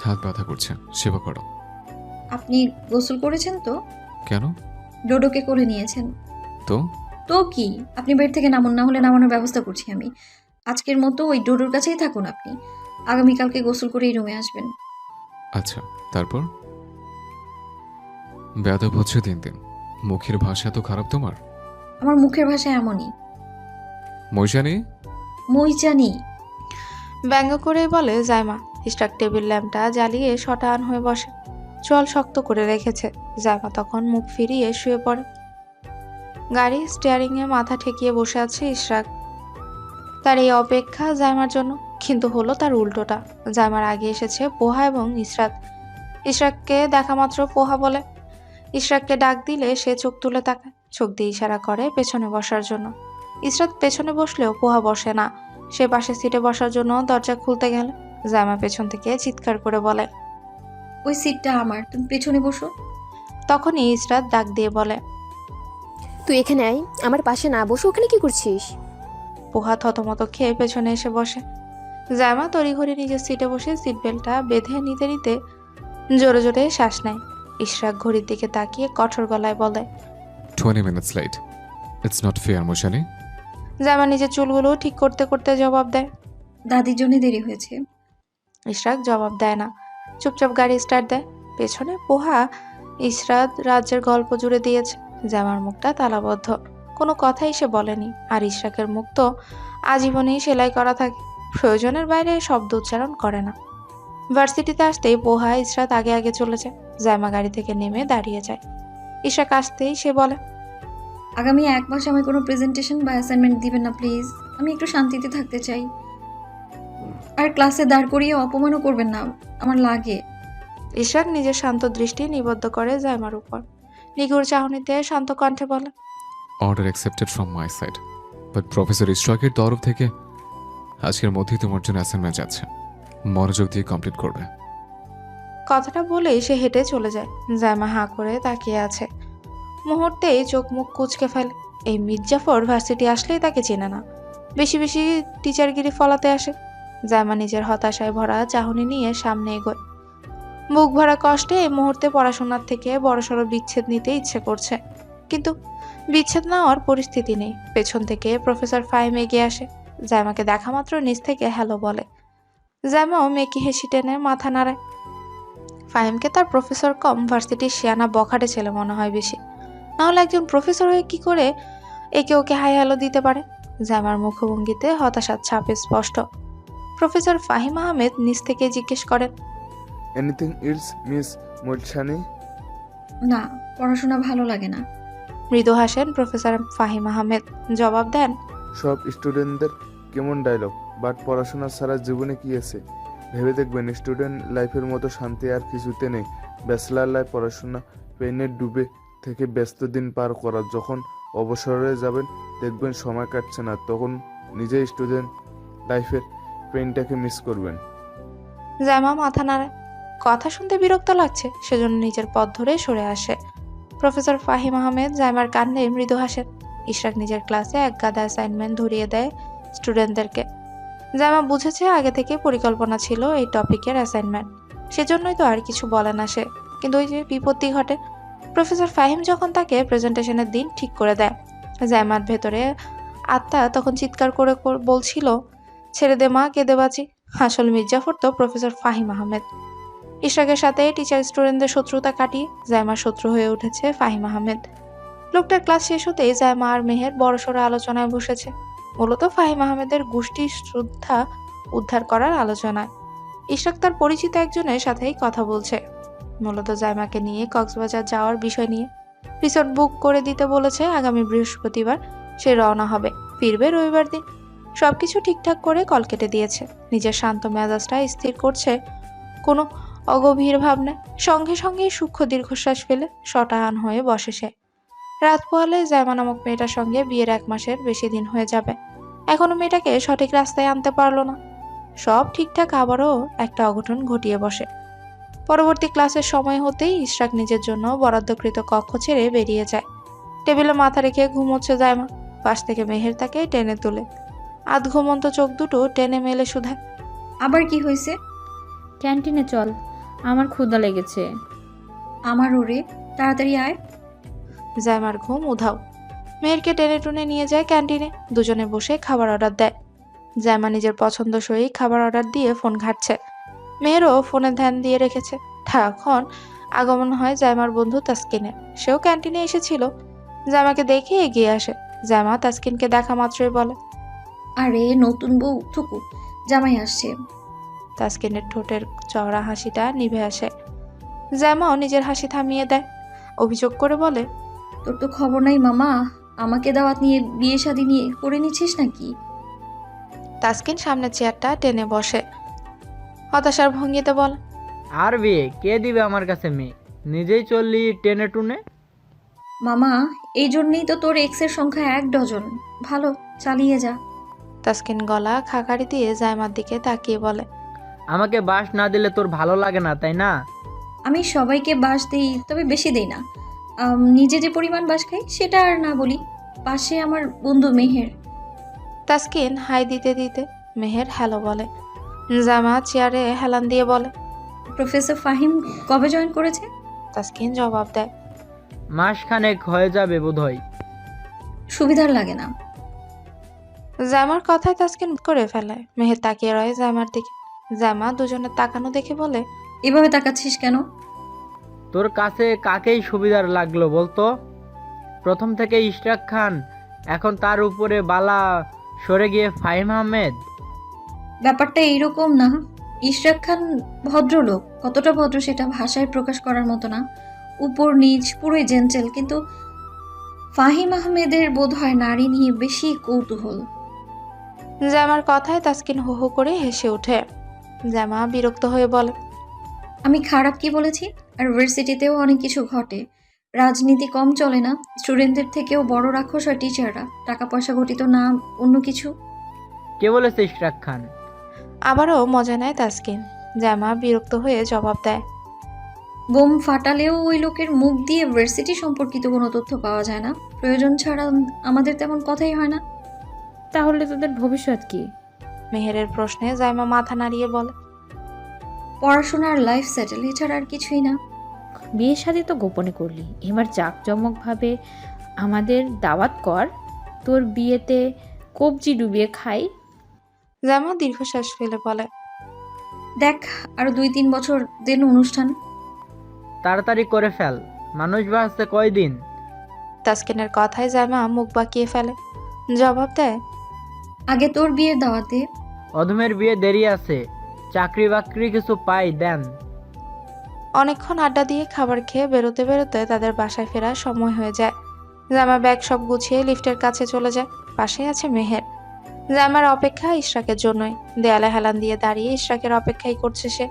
হাত ব্যথা করছে, সেবা করো। আপনি গোসল করেছেন তো? কেন? ডোডোকে করে নিয়েছেন তো তো? কি, আপনি বেড থেকে নামুন, না হলে নামানোর ব্যবস্থা করছি আমি। আজকের মতো ওই ডোডোর কাছেই থাকুন আপনি। আগামীকালকে গোসল করে এই রুমে আসবেন। আচ্ছা, তারপর? বেয়াদব হচ্ছে দিন দিন। মুখের ভাষা তো খারাপ তোমার। আমার মুখের ভাষা এমনই। মৈশানি। মইজানি। ব্যঙ্গ করেই বলে জাইমা। ইশরাক টেবিল ল্যাম্পটা জ্বালিয়ে শটান হয়ে বসে। চোয়াল শক্ত করে রেখেছে। জাইমা তখন মুখ ফিরিয়ে শুয়ে পড়ে। গাড়ি স্টিয়ারিংয়ে মাথা ঠেকিয়ে বসে আছে ইশরাক। তার এই অপেক্ষা জাইমার জন্য, কিন্তু হলো তার উল্টোটা। জাইমার আগে এসেছে পোহা এবং ইশরাত। ইশরাককে দেখা মাত্র পোহা বলে। ইশরাককে ডাক দিলে সে চোখ তুলে তাকায়, চোখ দিয়ে ইশারা করে পেছনে বসার জন্য। ইশরাত পেছনে বসলেও পোহা বসে না। সে পাশের সিটে বসার জন্য দরজা খুলতে গেলে জাইমা পেছন থেকে চিৎকার করে বলে, ওই সিটটা আমার, তুমি পেছনে বসো। তখনই ইশরাত ডাক দিয়ে বলে। তুই এখানে আয়, আমার পাশে না বসে ওখানে কি করছিস? পোহা থতমত খেয়ে পেছনে এসে বসে। জাইমা তড়িঘড়ি নিজের সিটে বসে সিট বেল্টটা বেঁধে নিতে নিতে জোরে জোরে শ্বাস নেয়। ইশরাক ঘড়ির দিকে তাকিয়ে কঠোর গলায় বলে, 20 minutes late. It's not fair, মৈশানি। Zaima নিজের চুলগুলো ঠিক করতে করতে জবাব দেয়। দাদির জন্য দেরি হয়েছে। ইশরাক জবাব দেয় না, চুপচাপ গাড়ি স্টার্ট দেয়। পেছনে পোহা ইশরাত রাজ্যের গল্প জুড়ে দিয়েছে। জামার মুখটা তালাবদ্ধ, কোনো কথাই সে বলেনি। আর ইশরাকের মুখ তো আজীবনেই সেলাই করা থাকে, প্রয়োজনের বাইরে শব্দ উচ্চারণ করে না। ভার্সিটিতে আসতেই পোহা ইশরাত আগে আগে চলে যায়। জামা গাড়ি থেকে নেমে দাঁড়িয়ে যায়। ইশরাক আসতেই সে বলে, আগামী 1 মাস আমায় কোনো প্রেজেন্টেশন বা অ্যাসাইনমেন্ট দিবেন না প্লিজ। আমি একটু শান্তিতে থাকতে চাই। আর ক্লাসে দাঁড় করিয়ে অপমানও করবেন না, আমার লাগে। ইশরাক নিজের শান্ত দৃষ্টি নিবদ্ধ করে জাইমার উপর। নিগুড় চাহনিতে শান্ত কণ্ঠে বলে, order accepted from my side, but professor ইশরাকের তরফ থেকে আজকের মধ্যেই তোমার জন্য অ্যাসাইনমেন্ট যাচ্ছে। মনোযোগ দিয়ে কমপ্লিট করবে। কথাটা বলেই সে হেঁটে চলে যায়। জাইমা হাঁ করে তাকিয়ে আছে। মুহূর্তেই চোখ মুখ কুঁচকে ফেলে। এই মির্জাফর ভার্সিটি আসলেই তাকে চেনে না, বেশি বেশি টিচারগিরি ফলাতে আসে। জাইমা নিজের হতাশায় ভরা চাহনি নিয়ে সামনে এগোয়। বুক ভরা কষ্টে এই মুহূর্তে পড়াশোনার থেকে বড়সড় বিচ্ছেদ নিতে ইচ্ছে করছে, কিন্তু বিচ্ছেদ নেওয়ার পরিস্থিতি নেই। পেছন থেকে প্রফেসর ফাহিম এগিয়ে আসে। জাইমাকে দেখা মাত্র নিচ থেকে হ্যালো বলে। জাইমাও মেকি হেসি টেনে মাথা নাড়ায়। ফাহিমকে তার প্রফেসর কম ভার্সিটির শিয়ানা বখাটে ছেলে মনে হয় বেশি, নাহলে একজন প্রফেসর হয়ে কি করে একে ওকে হাই হ্যালো দিতে পারে। জাইমার মুখভঙ্গিতে হতাশার ছাপ স্পষ্ট। প্রফেসর ফাহিম আহমেদ নিচ থেকে জিজ্ঞেস করেন, এনিথিং ইলস মিস মৈশানি? না, পড়াশোনা ভালো লাগে না। মৃদু হাসেন প্রফেসর ফাহিম আহমেদ। জবাব দেন, সব স্টুডেন্টদের কেমন ডায়লগ, বাট পড়াশোনা ছাড়া জীবনে কি আছে? ভেবে দেখবেন, স্টুডেন্ট লাইফের মতো শান্তি আর কিছুতে নেই। ব্যাচেলার লাইফ পড়াশোনা পেনের ডুবে থেকে ব্যস্ত দিন পার করা। যখন অবসরে যাবেন দেখবেন সময় কাটছে না, তখন নিজে স্টুডেন্ট লাইফের পেনটাকে মিস করবেন। জাইমা মাথা নাড়ায়। কথা শুনতে বিরক্ত লাগছে, সেজন্য নিজের পথ ধরে সরে আসে। প্রফেসর ফাহিম আহমেদ জাইমার কান্নে মৃদু হাসেন। ইশরাক নিজের ক্লাসে এক গাদা অ্যাসাইনমেন্ট ধরিয়ে দেয় স্টুডেন্টদেরকে। জাইমা বুঝেছে আগে থেকে পরিকল্পনা ছিল এই টপিকের অ্যাসাইনমেন্ট, সেজন্যই তো আর কিছু বলে না সে। কিন্তু ওই যে বিপত্তি ঘটে। প্রফেসর ফাহিম যখন তাকে প্রেজেন্টেশনের দিন ঠিক করে দেয়, জাইমার ভেতরে আত্মা তখন চিৎকার করে বলছিল, ছেড়ে দে মা, কেঁদে বাঁচি। আসল মির্জাফর তো প্রফেসর ফাহিম আহমেদ। ইশরাকের সাথে টিচার স্টুডেন্টদের শত্রুতা কাটিয়ে জাইমার শত্রু হয়ে উঠেছে ফাহিম আহমেদ। লোকটার ক্লাস শেষ হতেই জাইমা আর মেহের বড়সড় আলোচনায় বসেছে। মূলত ফাহিম আহমেদের গোষ্ঠী শ্রদ্ধা উদ্ধার করার আলোচনায়। ইশরাক তার পরিচিত একজনের সাথেই কথা বলছে, মূলত জাইমাকে নিয়ে কক্সবাজার যাওয়ার বিষয় নিয়ে। রিসোর্ট বুক করে দিতে বলেছে। আগামী বৃহস্পতিবার সে রওনা হবে, ফিরবে রবিবার দিন। সবকিছু ঠিকঠাক করে কল কেটে দিয়েছে। নিজের শান্ত মেজাজটা স্থির করছে কোনো অগভীর ভাবনায়। সঙ্গে সঙ্গে সূক্ষ্ম দীর্ঘশ্বাস ফেলে শটান হয়ে বসে সে। রাত পোহালে জাইমা নামক মেয়েটার সঙ্গে বিয়ের 1 মাসের বেশি দিন হয়ে যাবে। এখনো মেয়েটাকে সঠিক রাস্তায় আনতে পারলো না। সব ঠিকঠাক, আবারও একটা অঘটন ঘটিয়ে বসে। পরবর্তী ক্লাসের সময় হতেই ইশরাক নিজের জন্য বরাদ্দকৃত কক্ষ ছেড়ে বেরিয়ে যায়। টেবিলে মাথা রেখে ঘুমোচ্ছে জাইমা। পাশ থেকে মেহের তাকে টেনে তুলে। আধ ঘুমন্ত চোখ দুটো টেনে মেলে শুধায়, আবার কি হয়েছে? ক্যান্টিনে চল, আমার ক্ষুধা লেগেছে। আমার ওরে, তাড়াতাড়ি আয়। জাইমার ঘুম উধাও। মেহেরকে টেনে টুনে নিয়ে যায় ক্যান্টিনে। দুজনে বসে খাবার অর্ডার দেয়। জাইমা নিজের পছন্দসই খাবার অর্ডার দিয়ে ফোন ঘাঁটছে। মেহেরও ফোনে ধ্যান দিয়ে রেখেছে। তখন আগমন হয় জাইমার বন্ধু তাসকিনের। সেও ক্যান্টিনে এসেছিল। জাইমাকে দেখে এগিয়ে আসে। জাইমা তাসকিনকে দেখা মাত্রই বলে, আরে নতুন বউ থুকু, জামাই আসছে। তাসকিনের ঠোঁটের চওড়া হাসিটা নিভে আসে। জাইমাও নিজের হাসি থামিয়ে দেয়। অভিযোগ করে বলে, তোর তো খবর নাই মামা, আমাকে দাওয়াত নিয়ে বিয়ে শাদী নিয়ে করে নিচ্ছিস নাকি? তাসকিন সামনের চেয়ারটা টেনে বসে। হতাশার ভঙ্গিতে বলে, আর বিয়ে কে দিবে আমার কাছে মেয়ে? নিজেই চললি টেনে টুনে। মামা, এই জন্যই তো তোর এক্সের সংখ্যা 1 ডজন। ভালো, চালিয়ে যা। তাসকিন গলা খাকারি দিয়ে জাইমার দিকে তাকিয়ে বলে, আমাকে বাস না দিলে তোর ভালো লাগে না, তাই না? আমি সবাইকে বাস দিই, তবে বেশি দেই না। নিজে যে পরিমাণ বাস খাই সেটা আর না বলি। পাশে আমার বন্ধু মেহের। তাসকিন হাই দিতে দিতে মেহের হ্যালো বলে। জামা চেয়ারে হেলান দিয়ে বলে, প্রফেসর ফাহিম কবে জয়েন করেছে? তাসকিন জবাব দেয়, মাসখানেক হয়ে যাবে বোধহয়। সুবিধার লাগে না। জামার কথায় তাসকিন করে ফেলে। মেহের তাকিয়ে রয় জামার দিকে। জামা দুজনের তাকানো দেখে বলে, এভাবে তাকাচ্ছিস কেন? তোর কাছে কাকেই সুবিধার লাগলো বলতো? প্রথম থেকে ইশরাক খান, এখন তার উপরে বালা সরে গিয়ে ফাহিম আহমেদ। ব্যাপারটা এইরকম না। ইশরাক খান ভদ্রলোক, কতটা ভদ্র সেটা ভাষায় প্রকাশ করার মতো না। উপর নিচ পুরোই জেন্টেল, কিন্তু ফাহিম আহমেদের বোধ হয় নারী নিয়ে বেশি কৌতূহল। জামার কথায় তাসকিন হো হো করে হেসে ওঠে। জামা বিরক্ত হয়ে বলে, আমি খারাপ কি বলেছি? আর ইউনিভার্সিটিতেও অনেক কিছু ঘটে। রাজনীতি কম চলে না। স্টুডেন্টদের থেকেও বড় রাক্ষস হয় টিচাররা। টাকা পয়সা ঘটিত না অন্য কিছু। কে বলেছে ইশরাক খান? আবারও মজা নেয় তাসকিন। জামা বিরক্ত হয়ে জবাব দেয়, বোম ফাটালেও ওই লোকের মুখ দিয়ে ইউনিভার্সিটি সম্পর্কিত কোনো তথ্য পাওয়া যায় না। প্রয়োজন ছাড়া আমাদের তেমন কথাই হয় না। তাহলে তোদের ভবিষ্যৎ কি? মেহেরের প্রশ্নে জাইমা মাথা নাড়িয়ে বলে, পড়াশোনার লাইফ সেটেল, এছাড়া আর কিছুই না। বিয়ে শাদী তো গোপনে করলি, এবার জাঁকজমকভাবে আমাদের দাওয়াত কর। তোর বিয়েতে কবজি ডুবিয়ে খাই। জামা দীর্ঘশ্বাস ফেলে বলে, দেখ, আরো 2-3 বছর দেন অনুষ্ঠান। তাড়াতাড়ি করে ফেল, মানুষ বাঁচতে কয়দিন? তাসকিনের কথায় জামা মুখ বাঁকিয়ে ফেলে। জবাব দেয়, আগে তোর বিয়ের দাওয়াতে। অধমের বিয়ে দেরি আছে, চাকরি বাকরি কিছু পাই দেন। অনেকক্ষণ আড্ডা দিয়ে খাবার খেয়ে বেরোতে বেরোতে তাদের বাসায় ফেরার সময় হয়ে যায়। জামা ব্যাগ সব গুছিয়ে লিফটের কাছে চলে যায়। পাশে আছে মেহের। জামার অপেক্ষা ইশরাকের জন্যই। দেয়ালে হেলান দিয়ে দাঁড়িয়ে ইশরাকের অপেক্ষাই করছে সে।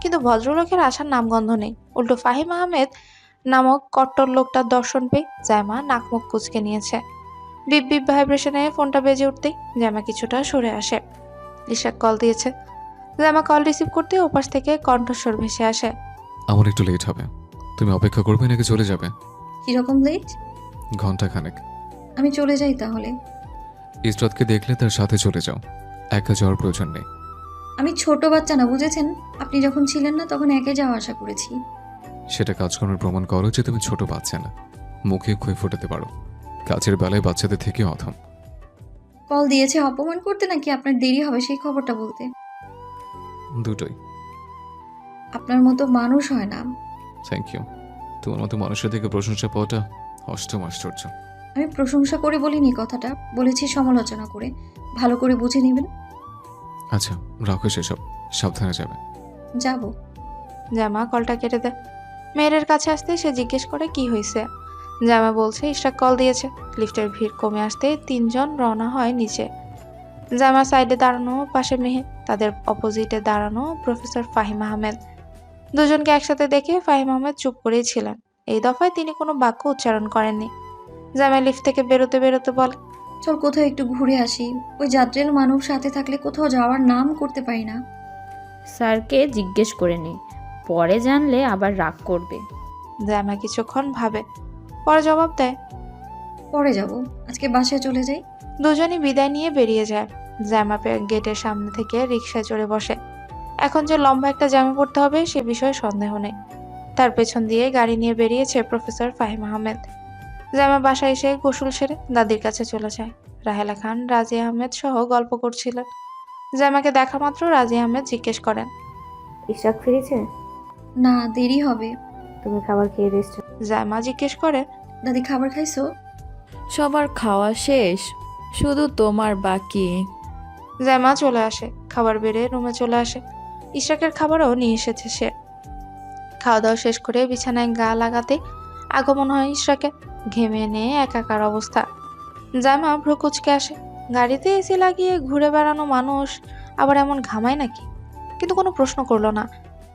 কিন্তু ভদ্রলোকের আসার নামগন্ধ নেই। উল্টো ফাহিম আহমেদ নামক কট্টর লোকটার দর্শন পেয়ে জামা নাক মুখ কুঁচকে নিয়েছে। বিপ বিপ ভাইব্রেশনে ফোনটা বেজে উঠতেই জামা কিছুটা সরে আসে। ইশরাক কল দিয়েছে। জামা কল রিসিভ করতে ওপাশ থেকে কণ্ঠস্বর ভেসে আসে, আমার একটু লেট হবে। তুমি অপেক্ষা করবে নাকি চলে যাবে? কিরকম লেট? ঘন্টা খানেক। আমি চলে যাই তাহলে। ইসরাতকে দেখলে তার সাথে চলে যাও, একা যাওয়ার প্রয়োজন নেই। আমি ছোট বাচ্চা না, বুঝেছেন? আপনি যখন ছিলেন না তখন একে যাওয়া আশা করেছি। সেটা কাজকর্মের প্রমাণ করো যে তুমি ছোট বাচ্চা না। মুখে খই ফোটাতে পারো, কাজের বেলায় বাচ্চাদের থেকে অথম। কল দিয়েছে অপমান করতে নাকি আপনার দেরি হবে সেই খবরটা বলতে? দুটোই। আপনার মতো মানুষ হয় না। Thank you. তোমার মতো মানুষের থেকে প্রশংসা পাওয়াটা অষ্টম আশ্চর্য। আমি প্রশংসা করে বলিনি কথাটা, বলেছি সমালোচনা করে। ভালো করে বুঝে নেবেন। আচ্ছা, রাখো সেসব, সাবধানে যাবে। যাব। জামা কলটা কেটে দেয়। মেয়ের কাছে আসতে সে জিজ্ঞেস করে কি হয়েছে। জামা বলছে ইশরাক কল দিয়েছে। লিফটের ভিড় কমে আসতে তিনজন রওনা হয় নিচে। জামা সাইডে দাঁড়ানো, পাশে মেহে, তাদের অপোজিটে দাঁড়ানো প্রফেসর ফাহিম আহমেদ। দুজনকে একসাথে দেখে ফাহিম আহমেদ চুপ করেই ছিলেন। এই দফায় তিনি কোনো বাক্য উচ্চারণ করেননি। জামা লিফট থেকে বেরোতে বেরোতে বলে, চল কোথাও একটু ঘুরে আসি। ওই যাত্রীর মানুষ সাথে থাকলে কোথাও যাওয়ার নাম করতে পারি না। স্যারকে জিজ্ঞেস করে নে, পরে জানলে আবার রাগ করবে। জামা কিছুক্ষণ ভাবে, পরে জবাব দেয়, পরে যাব, আজকে বাসায় চলে যাই। দুজনই বিদায় নিয়ে বেরিয়ে যায়। জামা গেটের সামনে থেকে রিকশায় চড়ে বসে। এখন যে লম্বা একটা জ্যামে পড়তে হবে সে বিষয়ে সন্দেহ নেই। তার পেছন দিয়ে গাড়ি নিয়ে বেরিয়েছে প্রফেসর ফাহিম আহমেদ। জামা বাসায় এসে গোসল সেরে দাদির কাছে চলে যায়। রাহেলা খান, রাজি আহমেদ সহ গল্প করছিলেন। জামাকে দেখা মাত্র রাজি আহমেদ জিজ্ঞেস করেন, ইশরাক ফিরেছে? না, দেরি হবে। তুমি খাবার খেয়ে রেস্ট। জামা জিজ্ঞেস করে, দাদি খাবার খাইছো? সবার খাওয়া শেষ, শুধু তোমার বাকি। জামা চলে আসে, খাবার বেড়ে রুমে চলে আসে। ইশরাকের খাবারও নিয়ে এসেছে সে। খাওয়া দাওয়া শেষ করে বিছানায় গা লাগাতে আগমন হয় ইশরাকে। ঘেমে নিয়ে একাকার অবস্থা। জামা ভ্রু কুচকে আসে। গাড়িতে এসি লাগিয়ে ঘুরে বেড়ানো মানুষ আবার এমন ঘামায় নাকি? কিন্তু কোনো প্রশ্ন করলো না।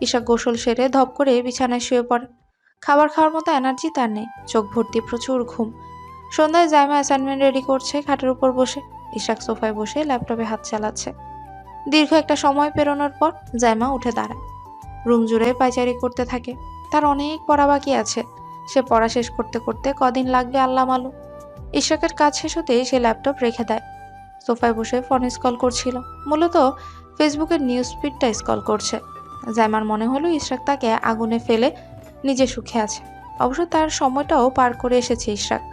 ইশরাক গোসল সেরে ধপ করে বিছানায় শুয়ে পড়ে। খাবার খাওয়ার মতো এনার্জি তার নেই, চোখ ভর্তি প্রচুর ঘুম। সন্ধ্যায় জামা অ্যাসাইনমেন্ট রেডি করছে খাটের উপর বসে। ইশরাক সোফায় বসে ল্যাপটপে হাত চালাচ্ছে। দীর্ঘ একটা সময় পেরোনোর পর জামা উঠে দাঁড়ায়। রুম জুড়ে পায়চারি করতে থাকে। তার অনেক পড়া বাকি আছে। সে পড়া শেষ করতে করতে কদিন লাগবে আল্লাহ মালুম। ইশরাকের কাজ শেষ হতেই সে ল্যাপটপ রেখে দেয়। সোফায় বসে ফোন স্ক্রল করছিল। মূলত ফেসবুকের নিউজ ফিডটা স্ক্রল করছে। জাইমার মনে হলো ইশরাক তাকে আগুনে ফেলে নিজে সুখে আছে। অবশ্য তার সময়টাও পার করে এসেছে ইশরাক।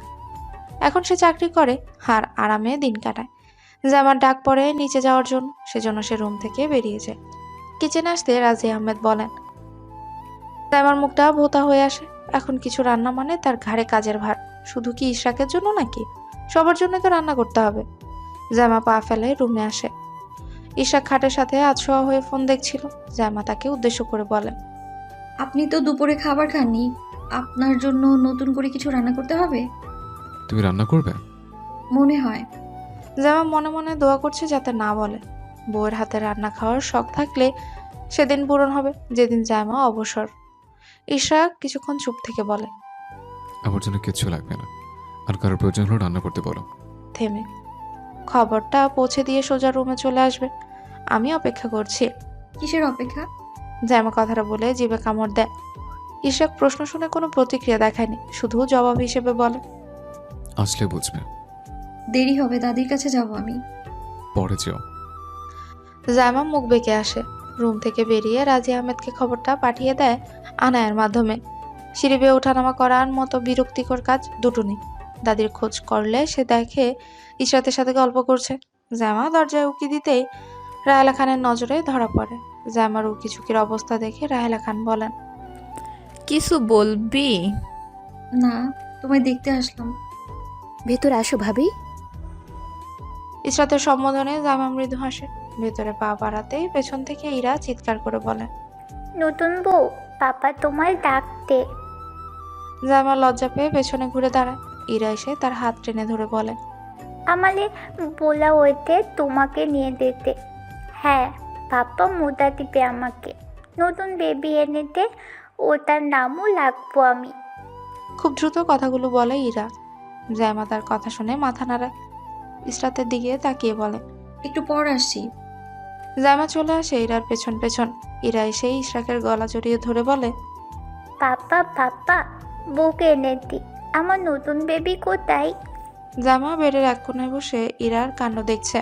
এখন সে চাকরি করে আর আরামে দিন কাটায়। জাইমার ডাক পড়ে নিচে যাওয়ার জন্য, সেজন্য সে রুম থেকে বেরিয়ে যায়। কিচেনে আসতে রাজি আহমেদ বলেন, জাইমার মুখটা ভোতা হয়ে আসে। এখন কিছু রান্না মানে তার ঘাড়ে কাজের ভার। শুধু কি ইশরাকের জন্য নাকি? সবার জন্য তো রান্না করতে হবে। জাইমা পা ফেলে রুমে আসে। ইশরাক খাটের সাথে আধশোয়া হয়ে ফোন দেখছিল। জাইমা তাকে উদ্দেশ্য করে বলেন, আপনি তো দুপুরে খাবার খাননি, আপনার জন্য নতুন করে কিছু রান্না করতে হবে তুমি রান্না করবে? মনে হয়। জাইমা মনে মনে দোয়া করছে যাতে না বলে। বউয়ের হাতে রান্না খাওয়ার শখ থাকলে সেদিন পূরণ হবে যেদিন জাইমা অবসর। ইশরাক কিছুক্ষণ চুপ থেকে বলে, আমার জন্য কিচ্ছু লাগবে না, আর কারোর প্রয়োজন হলো রান্না করতে বলো। থেমে, খবরটা পৌঁছে দিয়ে সোজা রুমে চলে আসবে। আমি অপেক্ষা করছি। কিসের অপেক্ষা? জাইমা কথাটা বলে জিভে কামড় দেয়। ইশরাক প্রশ্ন শুনে কোনো প্রতিক্রিয়া দেখায়নি, শুধু জবাব হিসেবে বলে, আসলে বুঝবে। দেরি হবে, দাদির কাছে যাব আমি। পরে যেও। জাইমা মুখ বেঁকে আসে। রুম থেকে বেরিয়ে রাজি আহমেদকে খবরটা পাঠিয়ে দেয় আনায়ের মাধ্যমে। সিঁড়ি বেয়ে ওঠানামা করার মতো বিরক্তিকর কাজ দুটো নেই। দাদির খোঁজ করলে সে দেখে ইশরাতের সাথে গল্প করছে। জাইমা দরজায় উকি দিতেই রাহেলা খানের নজরে ধরা পড়ে। জাইমার উকি ঝুঁকির অবস্থা দেখে রাহেলা খান বলেন, কিছু বলবি? না, তোমায় দেখতে আসলাম। ভেতরে আসো ভাবি। ইশরাতের সম্বোধনে জাইমা মৃদু হাসে। ভেতরে পা বাড়াতেই পেছন থেকে ইরা চিৎকার করে বলে, নতুন বউ, পাপা তোমায় ডাকতে। জাইমা লজ্জা পেয়ে পেছনে ঘুরে দাঁড়ায়। ইরা এসে তার হাত টেনে ধরে বলে, আমালে বলা হইতে তোমাকে নিয়ে যেতে। হ্যাঁ, পাপা মোটা দিবে আমাকে। নতুন বেবি এনেতে, ওটার নামও লাগবো আমি। খুব দ্রুত কথাগুলো বলে ইরা। জাইমা তার কথা শুনে মাথা নাড়ায়। ইশরাতের দিকে তাকিয়ে বলে, একটু পর আসছি। জাইমা চলে আসে ইরার পেছন পেছন। ইরা এসে ইশরাকের গলা জড়িয়ে ধরে বলে, পাপা পাপা, বউকে এনেতি। আমার নতুন বেবি কোথায়? জাইমা বেডের এক কোণায় বসে ইরার কাণ্ড দেখছে।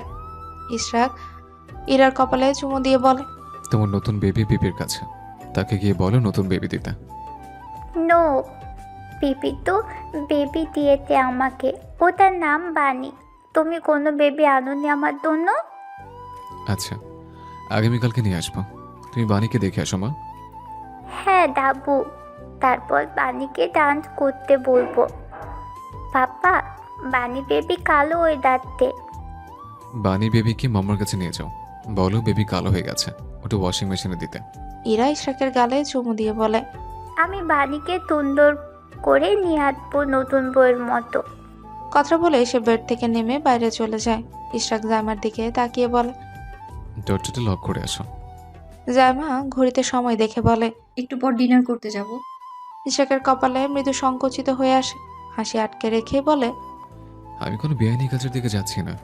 ইশরাক ইরার কপালে চুমু দিয়ে বলে, তোমার নতুন বেবি পিপির কাছে, তাকে গিয়ে বলো নতুন বেবি দিতে। নো, পিপি তো বেবি দিয়েছে আমাকে। ওটার নাম বানি। তুমি কোনো বেবি আনোনি আমার জন্য? আচ্ছা, আগামীকালকে নিয়ে আসবো। তুমি বাণীকে দেখে আসো মা। হ্যাঁ দাবু, তারপর বানিকে ডান্স করতে বলবো। পাপা, বানি বেবি কালো হয়ে যাচ্ছে। বাণী বেবিকে মামার কাছে নিয়ে যাও, বলো বেবি কালো হয়ে গেছে, ওটা ওয়াশিং মেশিনে দিতে। ইরা ইশরাকের গালে চুমু দিয়ে বলে, আমি বানিকে সুন্দর করে নিয়ে আসবো নতুন বইয়ের মতো। কথা বলে সে বেড থেকে নেমে বাইরে চলে যায়। ইশরাক জাইমার দিকে তাকিয়ে বলে, দরজাটা লক করে আসো। জাইমা ঘড়িতে সময় দেখে বলে, একটু পর ডিনার করতে যাব। ইশরাকের কপালে মৃদু সংকুচিত হয়ে আসে। হাসি আটকে রেখে বলে, আমি কোনো বেআইনি কাজের দিকে যাচ্ছি না।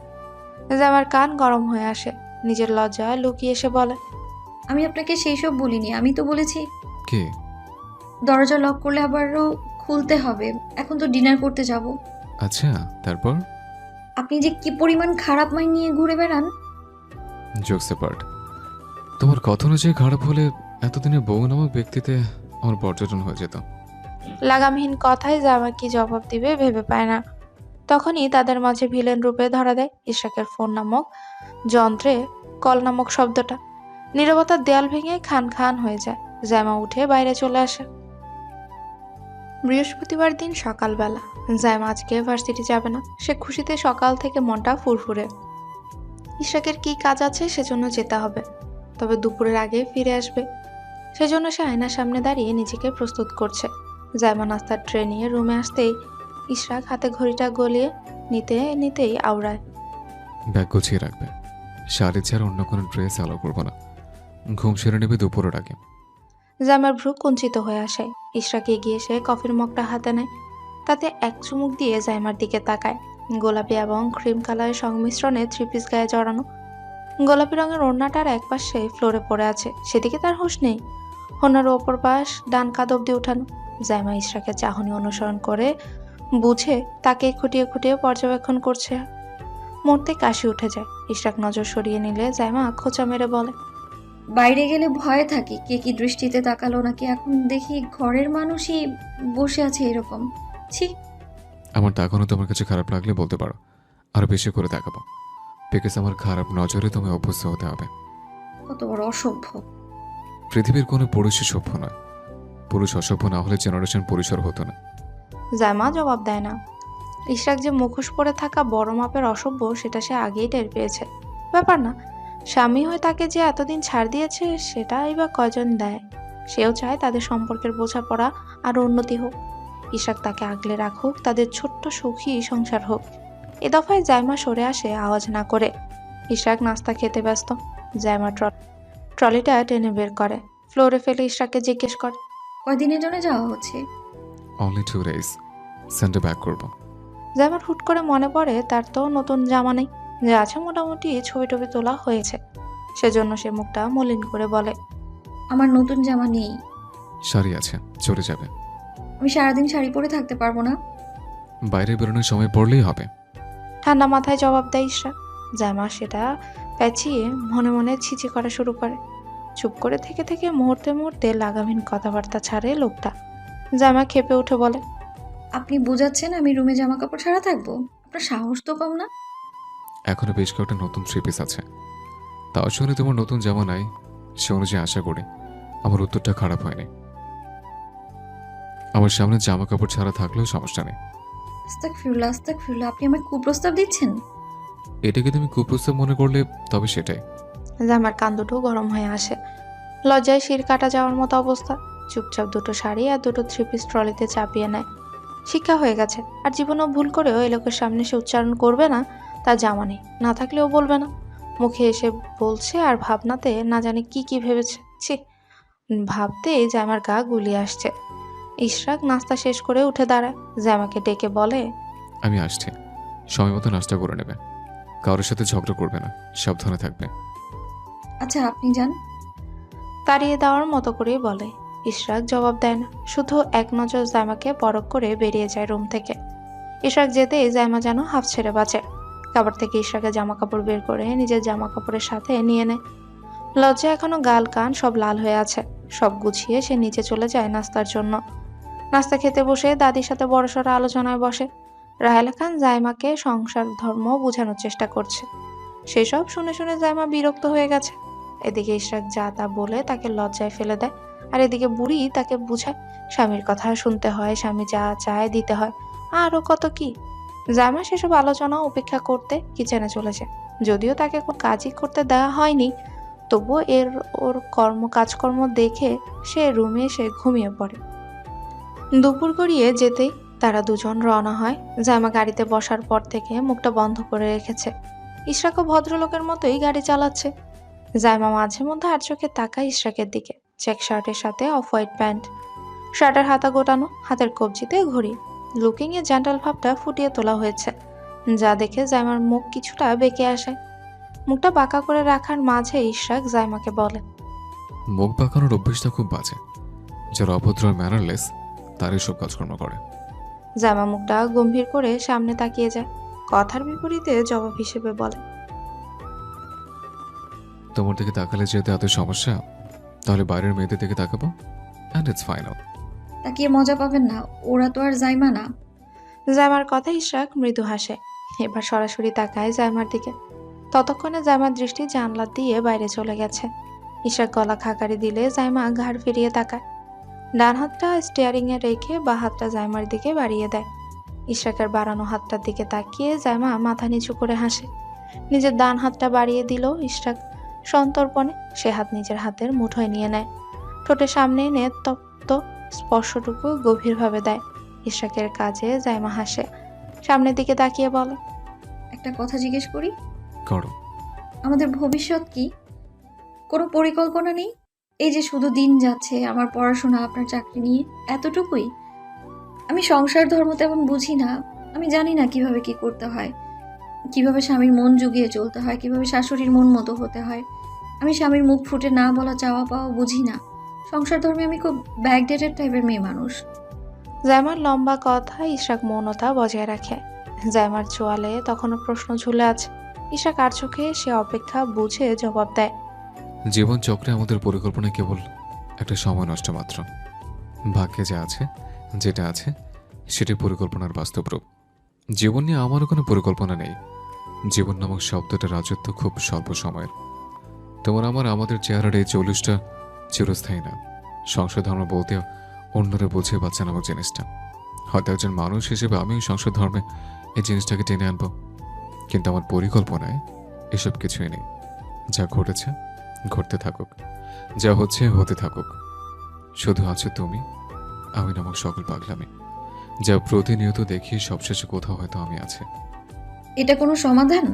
জাইমার কান গরম হয়ে আসে। নিজের লজ্জা লুকিয়ে এসে বলে, আমি আপনাকে সেই সব বলিনি, আমি তো বলেছি কে? দরজা লক করলে আবারও খুলতে হবে। এখন তো ডিনার করতে যাব। আচ্ছা, তারপর? আপনি যে কি পরিমাণ খারাপ মাইন্ড নিয়ে ঘুরে বেড়ান। জোকস অ্যাপার্ট, তোমার কথা অনুযায়ী খারাপ হলে এতদিনে বউ নামক ব্যক্তিতে আমার পর্যটন হয়ে যেত। লাগামহীন কথায় জামা কি জবাব দিবে ভেবে পায় না। তখনই তাদের মাঝে ভিলেন রূপে ধরা দেয় ইশরাকের ফোন নামক যন্ত্রে কল নামক শব্দটা। নীরবতার দেয়াল ভেঙে খান খান হয়ে যায়। জামা উঠে বাইরে চলে আসে। বৃহস্পতিবার দিন সকালবেলা। জায়মা আজকে ভার্সিটি যাবে না। সে খুশিতে সকাল থেকে মনটা ফুরফুরে। ইশরাকের কি কাজ আছে সেজন্য যেতে হবে, তবে দুপুরের আগে ফিরে আসবে। সেজন্য সে আয়নার সামনে দাঁড়িয়ে নিজেকে প্রস্তুত করছে। জায়মা নাস্তার ট্রে নিয়ে রুমে আসতেই ইশরাক হাতে ঘড়িটা গলিয়ে নিতেই আওড়ায়। ব্যাগ গুছিয়ে রাখবে, শাড়ি ছাড়া অন্য কোনো ড্রেস অ্যালাউ করবো না। ঘুম সেরে নেবে দুপুরের আগে। জামার ভ্রু কুঞ্চিত হয়ে আসে। ইশরাক এগিয়ে এসে কফির মগটা হাতে নেয়। তাতে এক চুমুক দিয়ে জাইমার দিকে তাকায়। গোলাপি এবং ক্রিম কালারের সংমিশ্রণে 3 পিস গায়ে জড়ানো। গোলাপি রঙের ওড়নাটার এক পাশে ফ্লোরে পড়ে আছে, সেদিকে তার হুঁশ নেই। ওড়নার ওপর পাশ ডান কাঁধ অব্দি উঠানো। জাইমা ইশরাকের চাহনি অনুসরণ করে বুঝে তাকে খুঁটিয়ে খুঁটিয়ে পর্যবেক্ষণ করছে। মুহূর্তে কাশি উঠে যায়। ইশরাক নজর সরিয়ে নিলে জাইমা খোঁচা মেরে বলে, বাইরে গেলে ভয়ে থাকি কে কি দৃষ্টিতে তাকালো নাকি, এখন দেখি ঘরের মানুষই বসে আছে এরকম। ছি। আমার তাকানো তোমার কাছে খারাপ লাগলে বলতে পারো, আরো বেশি করে তাকাবো। বিকজ আমার খারাপ নজরে তুমি অভ্যস্ত হতে হবে। কত বড় অসভ্য। পৃথিবীর কোনো পুরুষই সভ্য নয়। পুরুষ অসভ্য না হলে জেনারেশন পরিসর হতো না। জাইমা জবাব দেয় না। ইশরাক যে মুখোশ পরে থাকা বড় মাপের অসভ্য সেটা সে আগেই টের পেয়েছে। ব্যাপার না, স্বামী হয়ে তাকে যে এতদিন ছাড় দিয়েছে সেটাই বা কজন দেয়। সেও চায় তাদের সম্পর্কের বোঝাপড়া আরো উন্নতি হোক। ইশরাক তাকে আগলে রাখুক, তাদের ছোট্ট সুখী সংসার হোক। এ দফায় জাইমা সরে আসে আওয়াজ না করে। ইশরাক নাস্তা খেতে ব্যস্ত। জাইমা ট্রলিটা টেনে বের করে, ফ্লোরে ফেলে ইশরাককে জিজ্ঞেস করে, কয়দিনের জন্য যাওয়া হচ্ছে? অনলি 2 days, সানডে ব্যাক করবো। জাইমার হুট করে মনে পড়ে তার তো নতুন জামা নেই, যা আছে মোটামুটি ছবি টবি তোলা হয়েছে। সেজন্য সে মুখটা মলিন করে বলে, আমার নতুন জামা নেই। শাড়ি আছে, চলে যাবে। আমি সারাদিন শাড়ি পরে থাকতে পারবো না। বাইরে বেরোনোর সময় পড়লেই হবে। ঠান্ডা মাথায় জবাব দেয় ইশরাক। জাইমা সেটা পেঁচিয়ে মনে মনে ছিচি করা শুরু করে। চুপ করে থেকে থেকে মুহূর্তে মুহূর্তে লাগামহীন কথাবার্তা ছাড়ে লোকটা। জাইমা খেপে উঠে বলে, আপনি বোঝাচ্ছেন আমি রুমে জামা কাপড় ছাড়া থাকবো? আপনার সাহস তো কম না। এখনো বেশ কয়েকটা নতুন 3 পিস আছে। তাও শুনে তোমার নতুন জামা নাই, সে অনুযায়ী আশা করি আমার উত্তরটা খারাপ হয়নি। আমার সামনে জামা কাপড় ছাড়া থাকলেও সমস্যা নেই। আস্তাগফিরুল্লাহ, আস্তাগফিরুল্লাহ, আপনি আমায় কুপ্রস্তাব দিচ্ছেন? এটাকে তুমি কুপ্রস্তাব মনে করলে তবে সেটাই। জামার কান দুটো গরম হয়ে আসে। লজ্জায় শির কাটা যাওয়ার মতো অবস্থা। চুপচাপ দুটো শাড়ি আর দুটো 3 পিস ট্রলিতে চাপিয়ে নেয়। শিক্ষা হয়ে গেছে, আর জীবনেও ভুল করেও এই লোকের সামনে সে উচ্চারণ করবে না তার জামা নেই, না থাকলেও বলবে না। মুখে এসে বলছে আর ভাবনাতে না জানি কি কি ভেবেছে। ছি, ভাবতেই জামার গা গুলিয়ে আসছে। ইশরাক নাস্তা শেষ করে উঠে দাঁড়ায়। জামাকে ডেকে বলে, আমি আসছি, সময় মতো নাস্তা করে নেবে। কারোর সাথে ঝগড়া করবে না, সাবধানে থাকবে। আচ্ছা আপনি যান। তাড়িয়ে দেওয়ার মতো করেই বলে। ইশরাক জবাব দেয় না, শুধু এক নজর জাইমাকে পরখ করে বেরিয়ে যায় রুম থেকে। ইশরাক যেতেই জাইমা যেন হাফ ছেড়ে বাঁচে। কাপড় থেকে ইশরাকের জামা কাপড় বের করে নিজের জামা কাপড়ের সাথে নিয়ে নেয়। লজ্জা এখনো গাল কান সব লাল হয়ে আছে। সব গুছিয়ে সে নিচে চলে যায় নাস্তার জন্য। নাস্তা খেতে বসে দাদির সাথে বড়সড় আলোচনায় বসে। রাহেলা খান জাইমাকে সংসার ধর্ম বোঝানোর চেষ্টা করছে। সেসব শুনে শুনে জাইমা বিরক্ত হয়ে গেছে। এদিকে ইশরাক যা তা বলে তাকে লজ্জায় ফেলে দেয়, আর এদিকে বুড়ি তাকে বুঝায় স্বামীর কথা শুনতে হয়, স্বামী যা চায় দিতে হয়, আরও কত কি। জাইমা সেসব আলোচনা উপেক্ষা করতে কিচেনে চলেছে। যদিও তাকে কোনো কাজই করতে দেওয়া হয়নি, তবুও ওর কাজকর্ম দেখে সে রুমে এসে ঘুমিয়ে পড়ে। দুপুর গড়িয়ে যেতেই তারা দুজন রওনা হয়। জাইমা গাড়িতে বসার পর থেকে মুখটা বন্ধ করে রেখেছে। ইশরাকও ভদ্রলোকের মতোই গাড়ি চালাচ্ছে। জাইমা মাঝে মধ্যে আর চোখে তাকায় ইশরাকের দিকে। চেক শার্টের সাথে অফ হোয়াইট প্যান্ট, শার্টের হাতা গোটানো, হাতের কবজিতে ঘড়ি। লুকিং এ জেন্টাল ভাবটা ফুটিয়ে তোলা হয়েছে, যা দেখে জাইমার মুখ কিছুটা বেঁকে আসে। মুখটা বাঁকা করে রাখার মাঝে ইশরাক জাইমাকে বলে, মুখ বাঁকানোর অভ্যেসটা খুব বাজে। যারা অভদ্র ম্যানারলেস তারই সব কাজকর্ম করে। জাইমা মুখটা গম্ভীর করে সামনে তাকিয়ে যায়। কথার বিপরীতে জবাব হিসেবে বলে, তোমার দিকে তাকালে যেহেতু এত সমস্যা, তাহলে বাইরের মেয়েদের দিকে তাকাবো, অ্যান্ড ইটস ফাইনাল। তাকিয়ে মজা পাবেন না, ওরা তো আর জাইমা না। জাইমার কথা ইশরাক মৃদু হাসে। এবার সরাসরি তাকায় জাইমার দিকে। ততক্ষণে জাইমার দৃষ্টি জানলা দিয়ে বাইরে চলে গেছে। ইশরাক গলা খাকারি দিলে জাইমা ঘাড় ফিরিয়ে তাকায়। ডান হাতটা স্টিয়ারিংয়ে রেখে বা হাতটা জাইমার দিকে বাড়িয়ে দেয়। ইশরাকের বাড়ানো হাতটার দিকে তাকিয়ে জাইমা মাথা নিচু করে হাসে। নিজের ডান হাতটা বাড়িয়ে দিল ইশরাক সন্তর্পণে। সে হাত নিজের হাতের মুঠোয় নিয়ে নেয়, ঠোঁটের সামনে এনে তপ্ত স্পর্শটুকু গভীরভাবে দেয়। ইশরাকের কাজে জাইমা হাসে, সামনের দিকে তাকিয়ে বলে, একটা কথা জিজ্ঞেস করি, করো। আমাদের ভবিষ্যৎ কি? কোনো পরিকল্পনা নেই? এই যে শুধু দিন যাচ্ছে, আমার পড়াশোনা, আপনার চাকরি নিয়ে, এতটুকুই? আমি সংসার ধর্ম তেমন বুঝি না। আমি জানি না কিভাবে কি করতে হয়, কিভাবে স্বামীর মন জুগিয়ে চলতে হয়, কিভাবে শাশুড়ির মন মতো হতে হয়। আমি স্বামীর মুখ ফুটে না বলা চাওয়া পাওয়া বুঝি না। সংসার ধর্মে আমি খুব ব্যাকডেটেড টাইপের মেয়ে মানুষ। জাইমার লম্বা কথা ইশরাক মৌনতা বজায় রাখে। জাইমার চোয়ালে তখনও প্রশ্ন ঝুলে আছে। ইশরাক আর চোখে সে অপেক্ষা বুঝে জবাব দেয়, জীবন চক্রে আমাদের পরিকল্পনা কেবল একটা সময় নষ্ট মাত্র। ভাগ্যে যা আছে, যেটা আছে, সেটি পরিকল্পনার বাস্তব রূপ। জীবন নিয়ে আমারও কোনো পরিকল্পনা নেই। জীবন নামক শব্দটা রাজত্ব খুব স্বল্প সময়ের। তোমার আমাদের চেহারার এই 40টা চিরস্থায়ী না। সংসার ধর্ম বলতে অন্যরা বুঝে বাচ্চা নামক জিনিসটা। হয়তো একজন মানুষ হিসেবে আমিও সংসার ধর্মে এই জিনিসটাকে টেনে আনবো, কিন্তু আমার পরিকল্পনায় এসব কিছুই নেই। যা ঘটেছে ঘটতে থাকুক, যা হচ্ছে হতে থাকুক। শুধু আছে তুমি, আমি নামক সকল পাগলামি, যা প্রতিনিয়ত দেখি সবশেষে কোথাও হয়তো আমি আছি। এটা কোনো সমাধান?